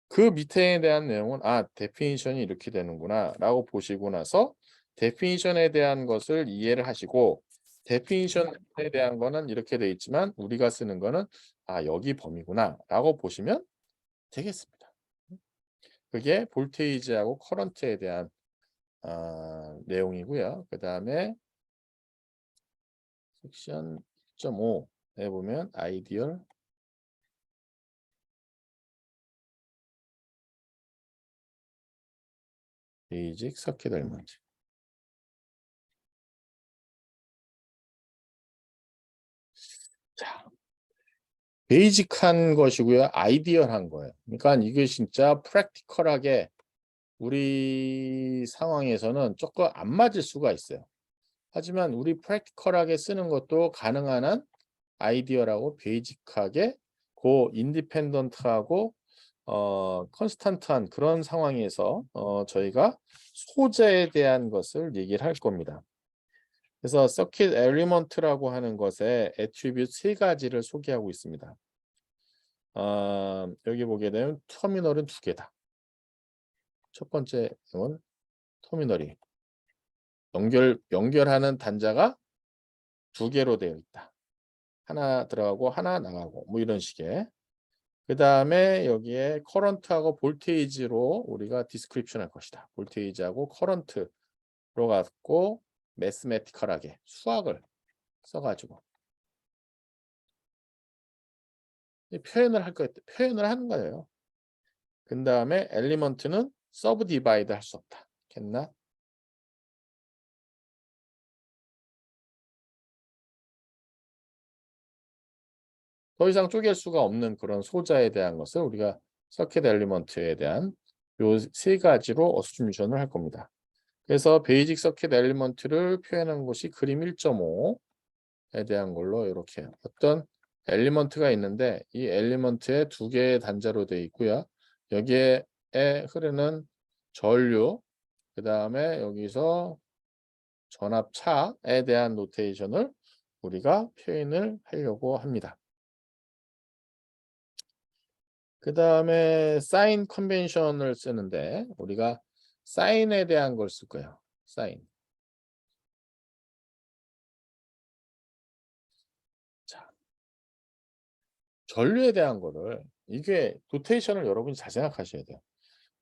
그 밑에 대한 내용은 데피니션이 이렇게 되는구나 라고 보시고 나서 데피니션에 대한 것을 이해를 하시고 데피니션에 대한 거는 이렇게 돼 있지만 우리가 쓰는 거는 여기 범위구나 라고 보시면 되겠습니다. 그게 볼테이지하고 커런트에 대한 내용이고요. 그 다음에 섹션 1.5에 보면 아이디얼 베이직 서킷 엘리먼트. 자, 베이직한 것이고요. 아이디얼한 거예요. 그러니까 이게 진짜 프랙티컬하게 우리 상황에서는 조금 안 맞을 수가 있어요. 하지만 우리 프랙티컬하게 쓰는 것도 가능한 한 아이디얼하고 베이직하게 인디펜던트하고 컨스탄트한 그런 상황에서 저희가 소재에 대한 것을 얘기를 할 겁니다. 그래서 서킷 엘리먼트라고 하는 것의 애트리뷰트 세 가지를 소개하고 있습니다. 여기 보게 되면 터미널은 두 개다. 첫 번째 는 터미널이 연결하는 단자가 두 개로 되어 있다. 하나 들어가고 하나 나가고 뭐 이런 식의. 그 다음에 여기에 커런트하고 볼테이지로 우리가 디스크립션 할 것이다. 볼테이지하고 커런트로 갖고 매스매티컬하게 수학을 써가지고 표현을 하는 거예요. 그 다음에 엘리먼트는 서브 디바이드 할 수 없다. 캔나 더 이상 쪼갤 수가 없는 그런 소자에 대한 것을 우리가 서킷 엘리먼트에 대한 요 세 가지로 어스쮸션을 할 겁니다. 그래서 베이직 서킷 엘리먼트를 표현한 것이 그림 1.5에 대한 걸로 이렇게 어떤 엘리먼트가 있는데 이 엘리먼트에 두 개의 단자로 되어 있고요. 여기에 흐르는 전류 그 다음에 여기서 전압차에 대한 노테이션을 우리가 표현을 하려고 합니다. 그 다음에 사인 컨벤션을 쓰는데 우리가 사인에 대한 걸 쓸 거예요. 사인. 자, 전류에 대한 거를 이게 노테이션을 여러분이 잘 생각하셔야 돼요.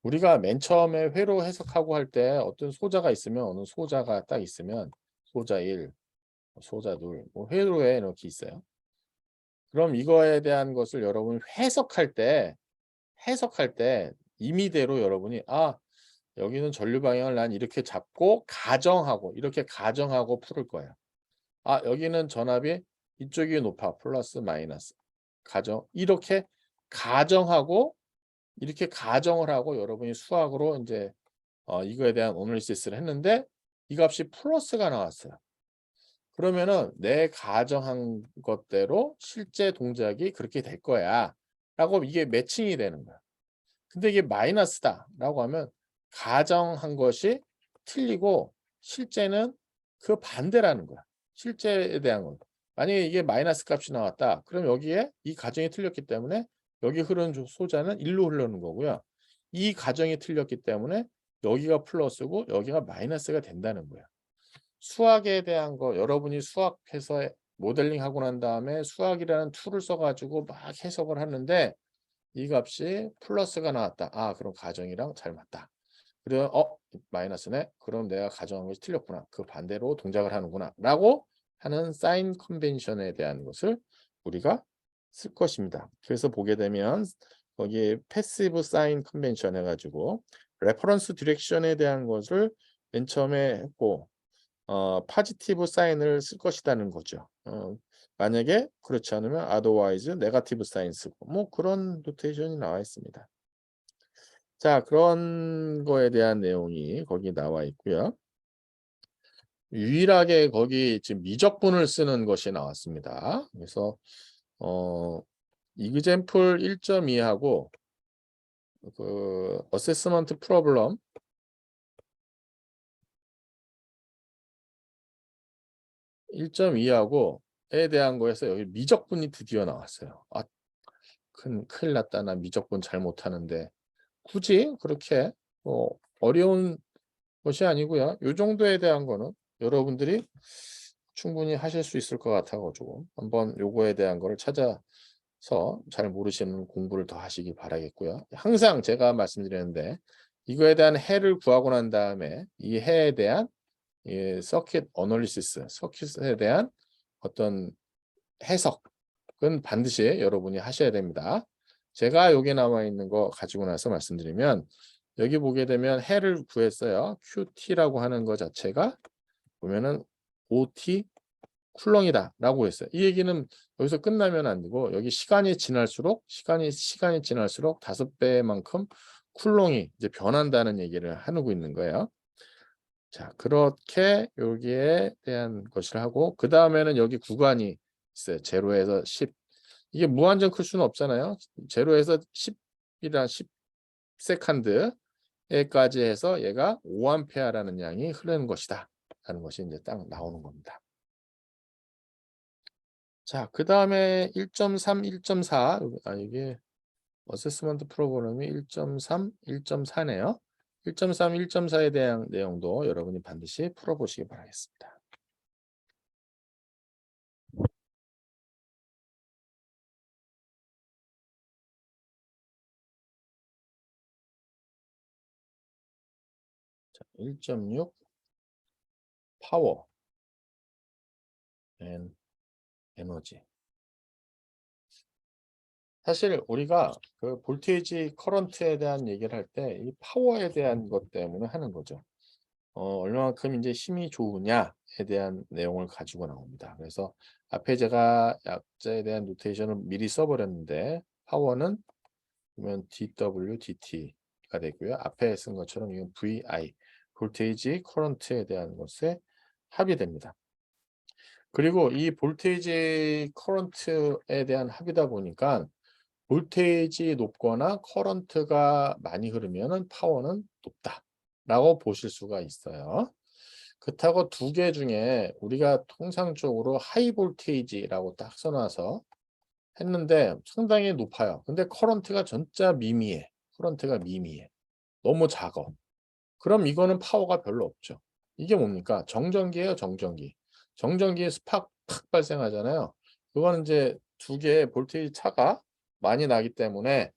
우리가 맨 처음에 회로 해석하고 할 때 어떤 소자가 있으면 어느 소자가 딱 있으면 소자 1, 소자들, 뭐 회로에 이렇게 있어요. 그럼 이거에 대한 것을 여러분이 해석할 때 임의대로 여러분이 여기는 전류 방향을 난 이렇게 잡고 이렇게 가정하고 풀을 거예요. 여기는 전압이 이쪽이 높아. 플러스 마이너스. 이렇게 가정하고 이렇게 가정을 하고 여러분이 수학으로 이제 이거에 대한 어널리시스를 했는데 이 값이 플러스가 나왔어요. 그러면은 내 가정한 것대로 실제 동작이 그렇게 될 거야. 라고 이게 매칭이 되는 거야. 근데 이게 마이너스다라고 하면 가정한 것이 틀리고 실제는 그 반대라는 거야. 실제에 대한 건. 만약에 이게 마이너스 값이 나왔다. 그럼 여기에 이 가정이 틀렸기 때문에 여기 흐르는 소자는 일로 흐르는 거고요. 이 가정이 틀렸기 때문에 여기가 플러스고 여기가 마이너스가 된다는 거야. 수학에 대한 거 여러분이 수학해서 모델링하고 난 다음에 수학이라는 툴을 써가지고 막 해석을 하는데 이 값이 플러스가 나왔다. 그럼 가정이랑 잘 맞다. 그러면 마이너스네. 그럼 내가 가정한 것이 틀렸구나. 그 반대로 동작을 하는구나. 라고 하는 사인 컨벤션에 대한 것을 우리가 쓸 것입니다. 그래서 보게 되면 거기에 패시브 사인 컨벤션 해가지고 레퍼런스 디렉션에 대한 것을 맨 처음에 했고 파지티브 사인을 쓸 것이라는 거죠. 만약에 그렇지 않으면 otherwise 네거티브 사인 쓰고 뭐 그런 노테이션이 나와 있습니다. 자, 그런 거에 대한 내용이 거기 나와 있고요. 유일하게 거기 지금 미적분을 쓰는 것이 나왔습니다. 그래서 example 1.2하고 그 assessment problem 1.2하고 에 대한 거에서 여기 미적분이 드디어 나왔어요. 큰일 났다. 나 미적분 잘 못하는데 굳이 그렇게 어려운 것이 아니고요. 이 정도에 대한 거는 여러분들이 충분히 하실 수 있을 것 같아가지고 한번 요거에 대한 거를 찾아서 잘 모르시는 공부를 더 하시기 바라겠고요. 항상 제가 말씀드렸는데 이거에 대한 해를 구하고 난 다음에 이 해에 대한 서킷 어널리시스, 서킷에 대한 어떤 해석은 반드시 여러분이 하셔야 됩니다. 제가 여기 나와 있는 거 가지고 나서 말씀드리면 여기 보게 되면 해를 구했어요. QT라고 하는 거 자체가 보면은 OT 쿨렁이다 라고 했어요. 이 얘기는 여기서 끝나면 안 되고 여기 시간이 지날수록 5배만큼 쿨렁이 이제 변한다는 얘기를 하고 있는 거예요. 자, 그렇게 여기에 대한 것을 하고 그 다음에는 여기 구간이 있어요. 0에서 10. 이게 무한정 클 수는 없잖아요. 0에서 10이란 10세컨드에까지 해서 얘가 5A라는 양이 흐르는 것이다. 라는 것이 이제 딱 나오는 겁니다. 자, 그 다음에 1.3, 1.4 이게 어세스먼트 프로그램이 1.3, 1.4네요. 1.3, 1.4에 대한 내용도 여러분이 반드시 풀어보시기 바라겠습니다. 자, 1.6 파워 앤 에너지. 사실 우리가 그 볼테이지 커런트에 대한 얘기를 할 때 이 파워에 대한 것 때문에 하는 거죠. 얼마만큼 이제 힘이 좋으냐에 대한 내용을 가지고 나옵니다. 그래서 앞에 제가 약자에 대한 노테이션을 미리 써버렸는데 파워는 그러면 dW, dt가 되고요. 앞에 쓴 것처럼 이건 VI, 볼테이지 커런트에 대한 것에 합이 됩니다. 그리고 이 볼테이지 커런트에 대한 합이다 보니까 볼테이지 높거나 커런트가 많이 흐르면은 파워는 높다라고 보실 수가 있어요. 그렇다고 두 개 중에 우리가 통상적으로 하이 볼테이지라고 딱 써놔서 했는데 상당히 높아요. 근데 커런트가 진짜 미미해. 커런트가 미미해. 너무 작아. 그럼 이거는 파워가 별로 없죠. 이게 뭡니까? 정전기예요, 정전기. 정전기에 스팍 팍 발생하잖아요. 그거는 이제 두 개의 볼테이지 차가 많이 나기 때문에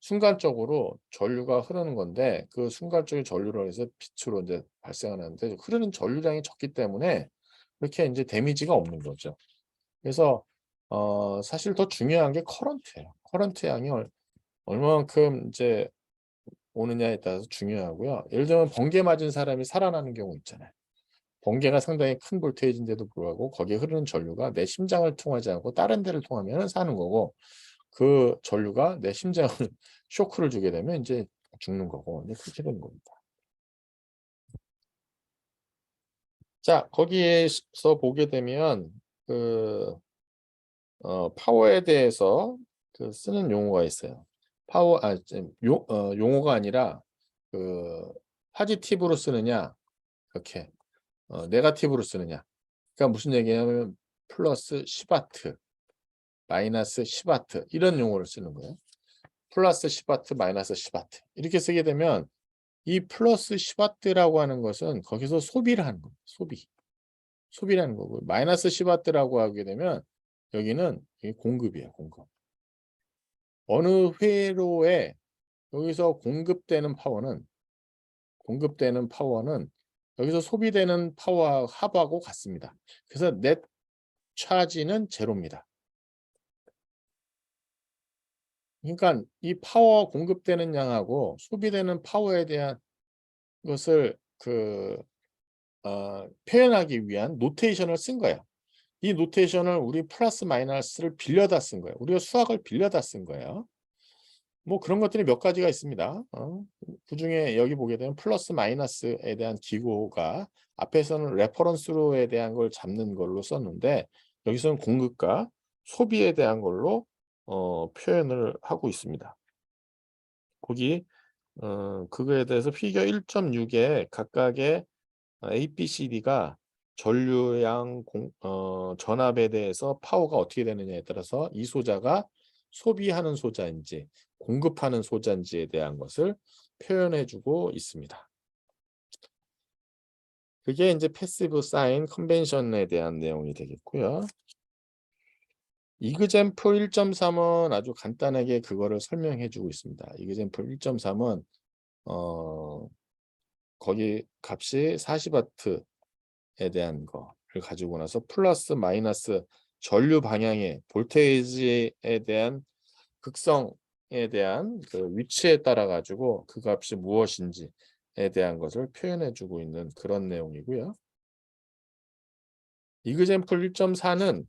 순간적으로 전류가 흐르는 건데 그 순간적인 전류로 해서 빛으로 이제 발생하는데 흐르는 전류량이 적기 때문에 그렇게 이제 데미지가 없는 거죠. 그래서 사실 더 중요한 게 커런트예요. 커런트 양이 얼마만큼 이제 오느냐에 따라서 중요하고요. 예를 들면 번개 맞은 사람이 살아나는 경우 있잖아요. 번개가 상당히 큰 볼테이지인데도 불구하고 거기에 흐르는 전류가 내 심장을 통하지 않고 다른 데를 통하면 사는 거고, 그 전류가 내 심장을 쇼크를 주게 되면 이제 죽는 거고, 이제 그렇게 되는 겁니다. 자, 거기에서 보게 되면 파워에 대해서 쓰는 용어가 있어요. 용어가 아니라 파지티브로 쓰느냐, 이렇게 네가티브로 쓰느냐. 그러니까 무슨 얘기냐면 플러스 10와트, 마이너스 10와트 이런 용어를 쓰는 거예요. 플러스 10와트, 마이너스 10와트 이렇게 쓰게 되면 이 플러스 10와트라고 하는 것은 거기서 소비를 하는 겁니다. 소비라는 거고, 마이너스 10와트라고 하게 되면 여기는 공급이에요. 공급. 어느 회로에 여기서 공급되는 파워는 여기서 소비되는 파워와 합하고 같습니다. 그래서 넷 차지는 제로입니다. 그러니까 이 파워 공급되는 양하고 소비되는 파워에 대한 것을 표현하기 위한 노테이션을 쓴 거예요. 이 노테이션을 우리 플러스 마이너스를 빌려다 쓴 거예요. 우리가 수학을 빌려다 쓴 거예요. 뭐 그런 것들이 몇 가지가 있습니다. 그중에 여기 보게 되면 플러스 마이너스에 대한 기호가 앞에서는 레퍼런스로에 대한 걸 잡는 걸로 썼는데, 여기서는 공급과 소비에 대한 걸로 표현을 하고 있습니다. 거기 그거에 대해서 피겨 1.6에 각각의 A, B, C, D가 전류양 전압에 대해서 파워가 어떻게 되느냐에 따라서 이 소자가 소비하는 소자인지 공급하는 소자인지에 대한 것을 표현해 주고 있습니다. 그게 이제 패시브 사인 컨벤션에 대한 내용이 되겠고요. 이그젠플 1.3은 아주 간단하게 그거를 설명해 주고 있습니다. 이그젠플 1.3은 거기 값이 40W에 대한 거를 가지고 나서 플러스 마이너스 전류 방향의 볼테이지에 대한 극성에 대한 위치에 따라 가지고 그 값이 무엇인지에 대한 것을 표현해 주고 있는 그런 내용이고요. 이그젠플 1.4는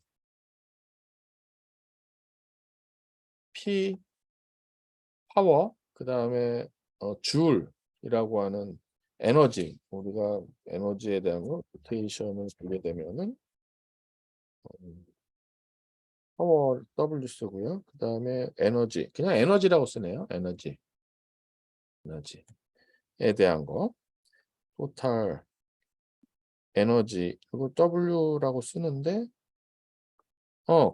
P 파워, 그 다음에 줄이라고 하는 에너지, 우리가 에너지에 대한 거 로테이션을 보게 되면은 파워 W 쓰고요. 그 다음에 에너지, 그냥 에너지라고 쓰네요. 에너지에 대한 거, 토탈 에너지, 그리고 W라고 쓰는데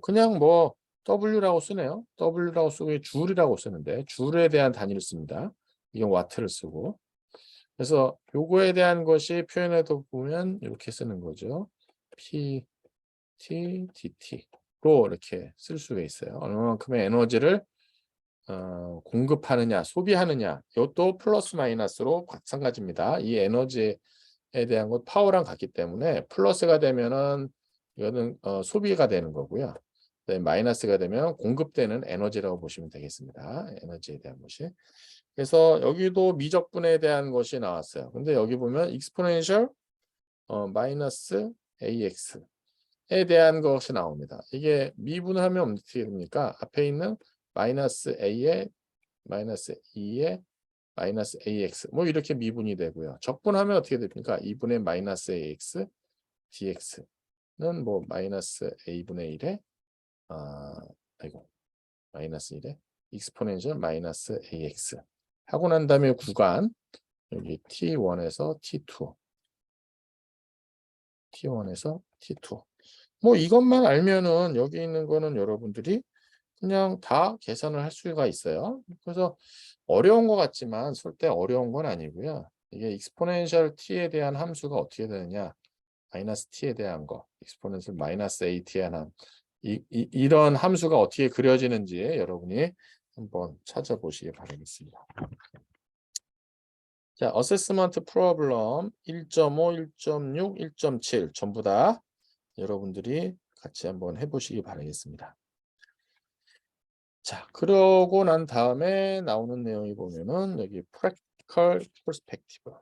그냥 뭐 W라고 쓰네요. W라고 쓰고 줄이라고 쓰는데 줄에 대한 단위를 씁니다. 이건 와트를 쓰고. 그래서 요거에 대한 것이 표현해도 보면 이렇게 쓰는 거죠. P, T, DT로 이렇게 쓸 수가 있어요. 얼마만큼의 에너지를 공급하느냐, 소비하느냐. 이것도 플러스 마이너스로 마찬가지입니다. 이 에너지에 대한 것 파워랑 같기 때문에 플러스가 되면은 이거는 소비가 되는 거고요. 마이너스가 되면 공급되는 에너지라고 보시면 되겠습니다. 에너지에 대한 것이. 그래서 여기도 미적분에 대한 것이 나왔어요. 근데 여기 보면 exponential 마이너스 AX에 대한 것이 나옵니다. 이게 미분을 하면 어떻게 됩니까? 앞에 있는 마이너스 A에 마이너스 2에 마이너스 AX 뭐 이렇게 미분이 되고요. 적분하면 어떻게 됩니까? 2분의 마이너스 AX dx는 뭐 마이너스 A분의 1에 마이너스 1에 익스포넨셜 마이너스 AX 하고 난 다음에 구간 여기 T1에서 T2 뭐 이것만 알면은 여기 있는 거는 여러분들이 그냥 다 계산을 할 수가 있어요. 그래서 어려운 것 같지만 절대 어려운 건 아니고요. 이게 익스포넨셜 t에 대한 함수가 어떻게 되느냐, 마이너스 t에 대한 거, 익스포넨셜 마이너스 at에 대한 이런 함수가 어떻게 그려지는지 여러분이 한번 찾아보시기 바라겠습니다. 자, 어세스먼트 프로블럼 1.5, 1.6, 1.7 전부 다 여러분들이 같이 한번 해보시기 바라겠습니다. 자, 그러고 난 다음에 나오는 내용이 보면은 여기 practical perspective.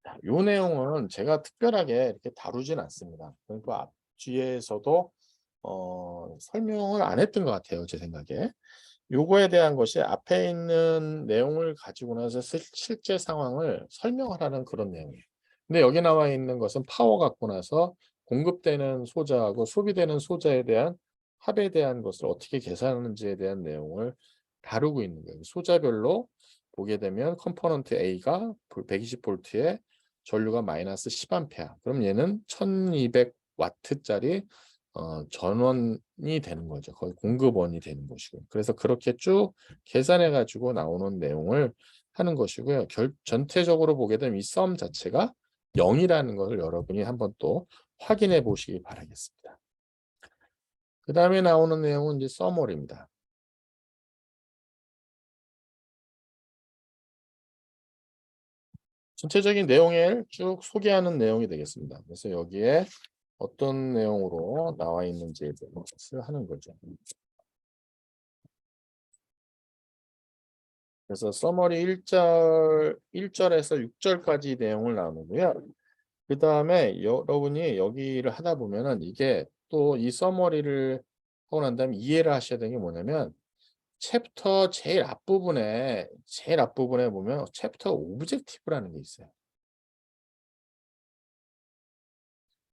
자, 요 내용은 제가 특별하게 이렇게 다루진 않습니다. 그러니까 앞 뒤에서도 설명을 안 했던 것 같아요, 제 생각에. 요거에 대한 것이 앞에 있는 내용을 가지고 나서 실제 상황을 설명을 하는 그런 내용이에요. 근데 여기 나와 있는 것은 파워 갖고 나서 공급되는 소자하고 소비되는 소자에 대한 합에 대한 것을 어떻게 계산하는지에 대한 내용을 다루고 있는 거예요. 소자별로 보게 되면 컴포넌트 A가 120V에 전류가 마이너스 10A. 그럼 얘는 1200W짜리 전원이 되는 거죠. 거의 공급원이 되는 것이고. 그래서 그렇게 쭉 계산해 가지고 나오는 내용을 하는 것이고요. 전체적으로 보게 되면 이 썸 자체가 0이라는 것을 여러분이 한번 또 확인해 보시기 바라겠습니다. 그 다음에 나오는 내용은 이제 서머리입니다. 전체적인 내용을 쭉 소개하는 내용이 되겠습니다. 그래서 여기에 어떤 내용으로 나와 있는지에 대해서 하는 거죠. 그래서 서머리 1절에서 6절까지 내용을 나누고요. 그 다음에 여러분이 여기를 하다 보면은 이게 또 이 서머리를 하고 난 다음에 이해를 하셔야 되는 게 뭐냐면 챕터 제일 앞부분에 보면 챕터 오브젝티브라는 게 있어요.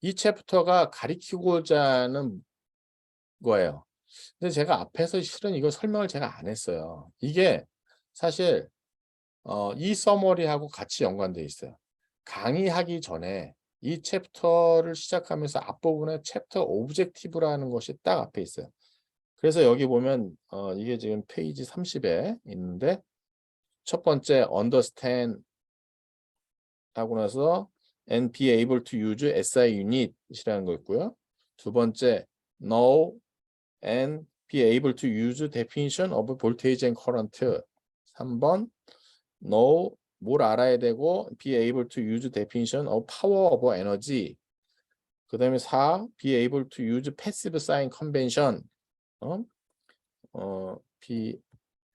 이 챕터가 가리키고자 하는 거예요. 근데 제가 앞에서 실은 이거 설명을 제가 안 했어요. 이게 사실 이 서머리하고 같이 연관돼 있어요. 강의하기 전에 이 챕터를 시작하면서 앞부분에 챕터 오브젝티브라는 것이 딱 앞에 있어요. 그래서 여기 보면 이게 지금 페이지 30에 있는데 첫 번째 understand 하고 나서 and be able to use SI unit이라는 거 있고요. 두 번째 know and be able to use definition of voltage and current. 3번 know 뭘 알아야 되고 be able to use definition of power of energy. 그 다음에 4 be able to use passive sign convention. be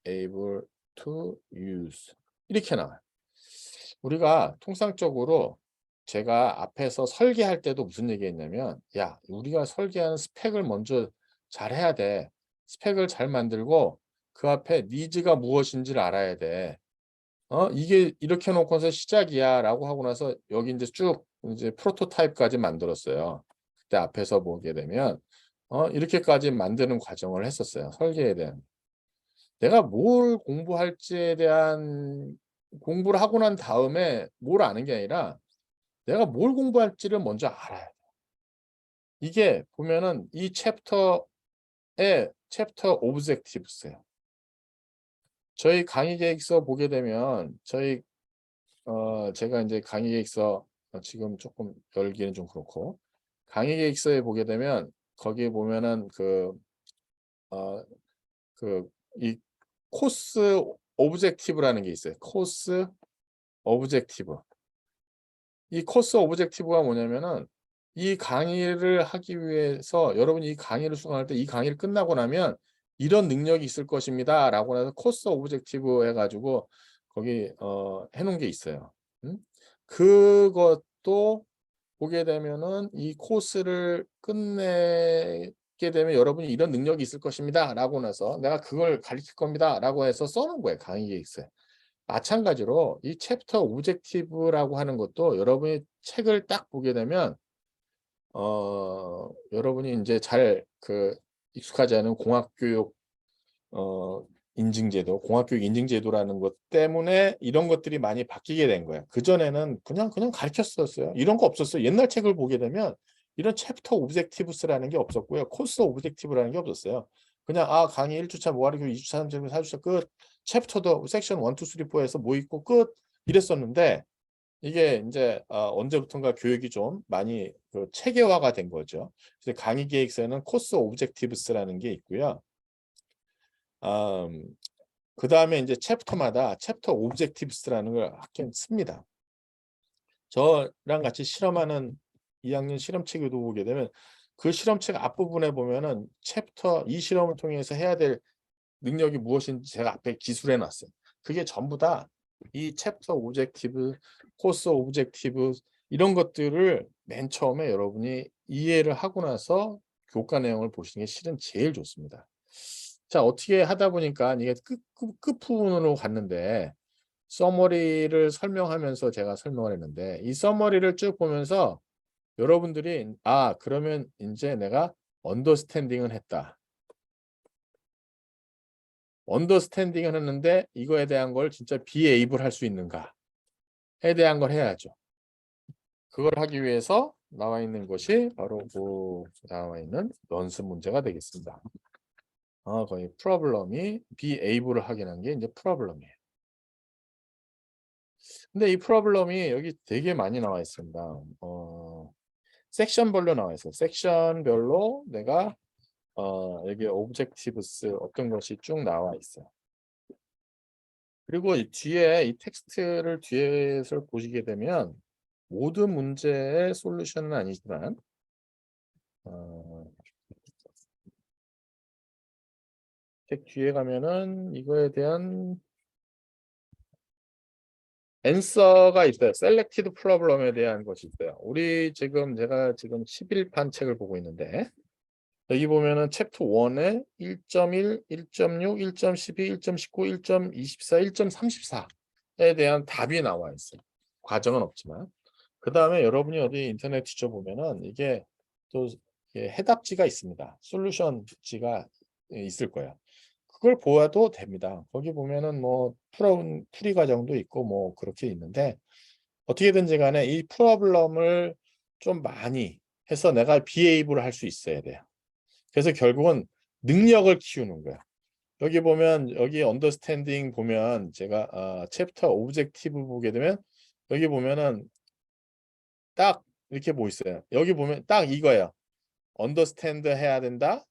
able to use 이렇게 나와요. 우리가 통상적으로 제가 앞에서 설계할 때도 무슨 얘기했냐면 야 우리가 설계하는 스펙을 먼저 잘 해야 돼. 스펙을 잘 만들고 그 앞에 니즈가 무엇인지를 알아야 돼. 이게 이렇게 놓고서 시작이야 라고 하고 나서 여기 이제 쭉 이제 프로토타입까지 만들었어요. 그때 앞에서 보게 되면 이렇게까지 만드는 과정을 했었어요. 설계에 대한. 내가 뭘 공부할지에 대한 공부를 하고 난 다음에 뭘 아는 게 아니라 내가 뭘 공부할지를 먼저 알아야 돼. 이게 보면은 이 챕터 오브젝티브스예요. 저희 강의 계획서 보게 되면 제가 이제 강의 계획서 지금 조금 열기는 좀 그렇고 강의 계획서에 보게 되면 거기에 보면은 이 코스 오브젝티브라는 게 있어요. 코스 오브젝티브. 이 코스 오브젝티브가 뭐냐면은 이 강의를 하기 위해서 여러분이 이 강의를 수강할 때 이 강의를 끝나고 나면 이런 능력이 있을 것입니다라고 해서 코스 오브젝티브 해가지고 거기 해놓은 게 있어요. 그것도 보게 되면은 이 코스를 끝내게 되면 여러분이 이런 능력이 있을 것입니다라고 나서 내가 그걸 가르칠 겁니다라고 해서 써놓은 거예요. 강의 계획서에. 마찬가지로 이 챕터 오브젝티브라고 하는 것도 여러분이 책을 딱 보게 되면 여러분이 이제 잘 익숙하지 않은 공학교육 인증제도, 공학교육 인증제도라는 것 때문에 이런 것들이 많이 바뀌게 된 거예요. 그전에는 그냥 가르쳤었어요. 이런 거 없었어요. 옛날 책을 보게 되면 이런 챕터 오브젝티브스라는 게 없었고요. 코스 오브젝티브라는 게 없었어요. 그냥 강의 1주차 뭐 하고 2주차, 3주차, 4주차 끝. 챕터도 섹션 1, 2, 3, 4에서 뭐 있고 끝 이랬었는데 이게 이제 언제부턴가 교육이 좀 많이 체계화가 된 거죠. 그래서 강의 계획서에는 코스 오브젝티브스라는 게 있고요. 그 다음에 이제 챕터마다 챕터 오브젝티브스라는 걸 학교는 씁니다. 저랑 같이 실험하는 2학년 실험책에도 보게 되면 그 실험책 앞부분에 보면은 챕터 이 실험을 통해서 해야 될 능력이 무엇인지 제가 앞에 기술해 놨어요. 그게 전부 다 이 챕터 오브젝티브, 코스 오브젝티브 이런 것들을 맨 처음에 여러분이 이해를 하고 나서 교과 내용을 보시는 게 실은 제일 좋습니다. 자, 어떻게 하다 보니까 이게 끝부분으로 갔는데 서머리를 설명하면서 제가 설명을 했는데 이 서머리를 쭉 보면서 여러분들이 그러면 이제 내가 언더스탠딩은 했다. 언더스탠딩은 했는데 이거에 대한 걸 진짜 비에이블 할 수 있는가에 대한 걸 해야죠. 그걸 하기 위해서 나와 있는 것이 바로 나와 있는 런스 문제가 되겠습니다. 거의 프로블럼이 비에이블을 확인한 게 이제 프로블럼이에요. 근데 이 프로블럼이 여기 되게 많이 나와 있습니다. 섹션별로 나와 있어요. 섹션별로 내가 여기 오브젝티브스 어떤 것이 쭉 나와 있어요. 그리고 이 뒤에 이 텍스트를 뒤에서 보시게 되면 모든 문제의 솔루션은 아니지만 책 뒤에 가면은 이거에 대한 앤서가 있어요. 셀렉티드 프로블럼에 대한 것이 있어요. 제가 지금 11판 책을 보고 있는데 여기 보면은 챕터 1에 1.1, 1.6, 1.12, 1.19, 1.24, 1.34에 대한 답이 나와 있어요. 과정은 없지만. 그 다음에 여러분이 어디 인터넷 뒤져보면은 이게 또 해답지가 있습니다. 솔루션지가 있을 거예요. 그걸 보아도 됩니다. 거기 보면은 뭐 풀이 과정도 있고 뭐 그렇게 있는데 어떻게든지 간에 이 프로블럼을 좀 많이 해서 내가 비에이블을 할 수 있어야 돼요. 그래서 결국은 능력을 키우는 거야. 여기 보면 여기 언더스탠딩 보면 제가 챕터 오브젝티브 보게 되면 여기 보면은 딱 이렇게 뭐 있어요. 여기 보면 딱 이거예요. 언더스탠드 해야 된다.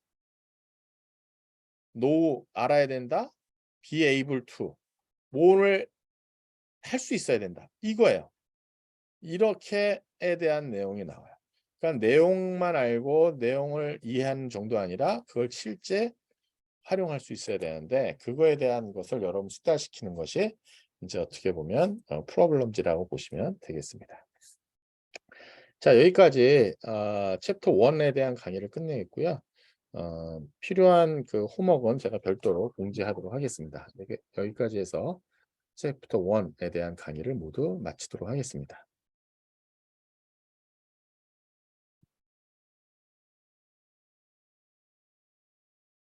알아야 된다. be able to. 뭐를 할 수 있어야 된다. 이거예요. 이렇게에 대한 내용이 나와요. 그러니까 내용만 알고 내용을 이해하는 정도 아니라 그걸 실제 활용할 수 있어야 되는데 그거에 대한 것을 여러분 숙달시키는 것이 이제 어떻게 보면 프로블럼지라고 보시면 되겠습니다. 자, 여기까지 챕터 1에 대한 강의를 끝내겠고요. 필요한 그 홈워크는 제가 별도로 공지하도록 하겠습니다. 여기까지 해서 챕터 1에 대한 강의를 모두 마치도록 하겠습니다.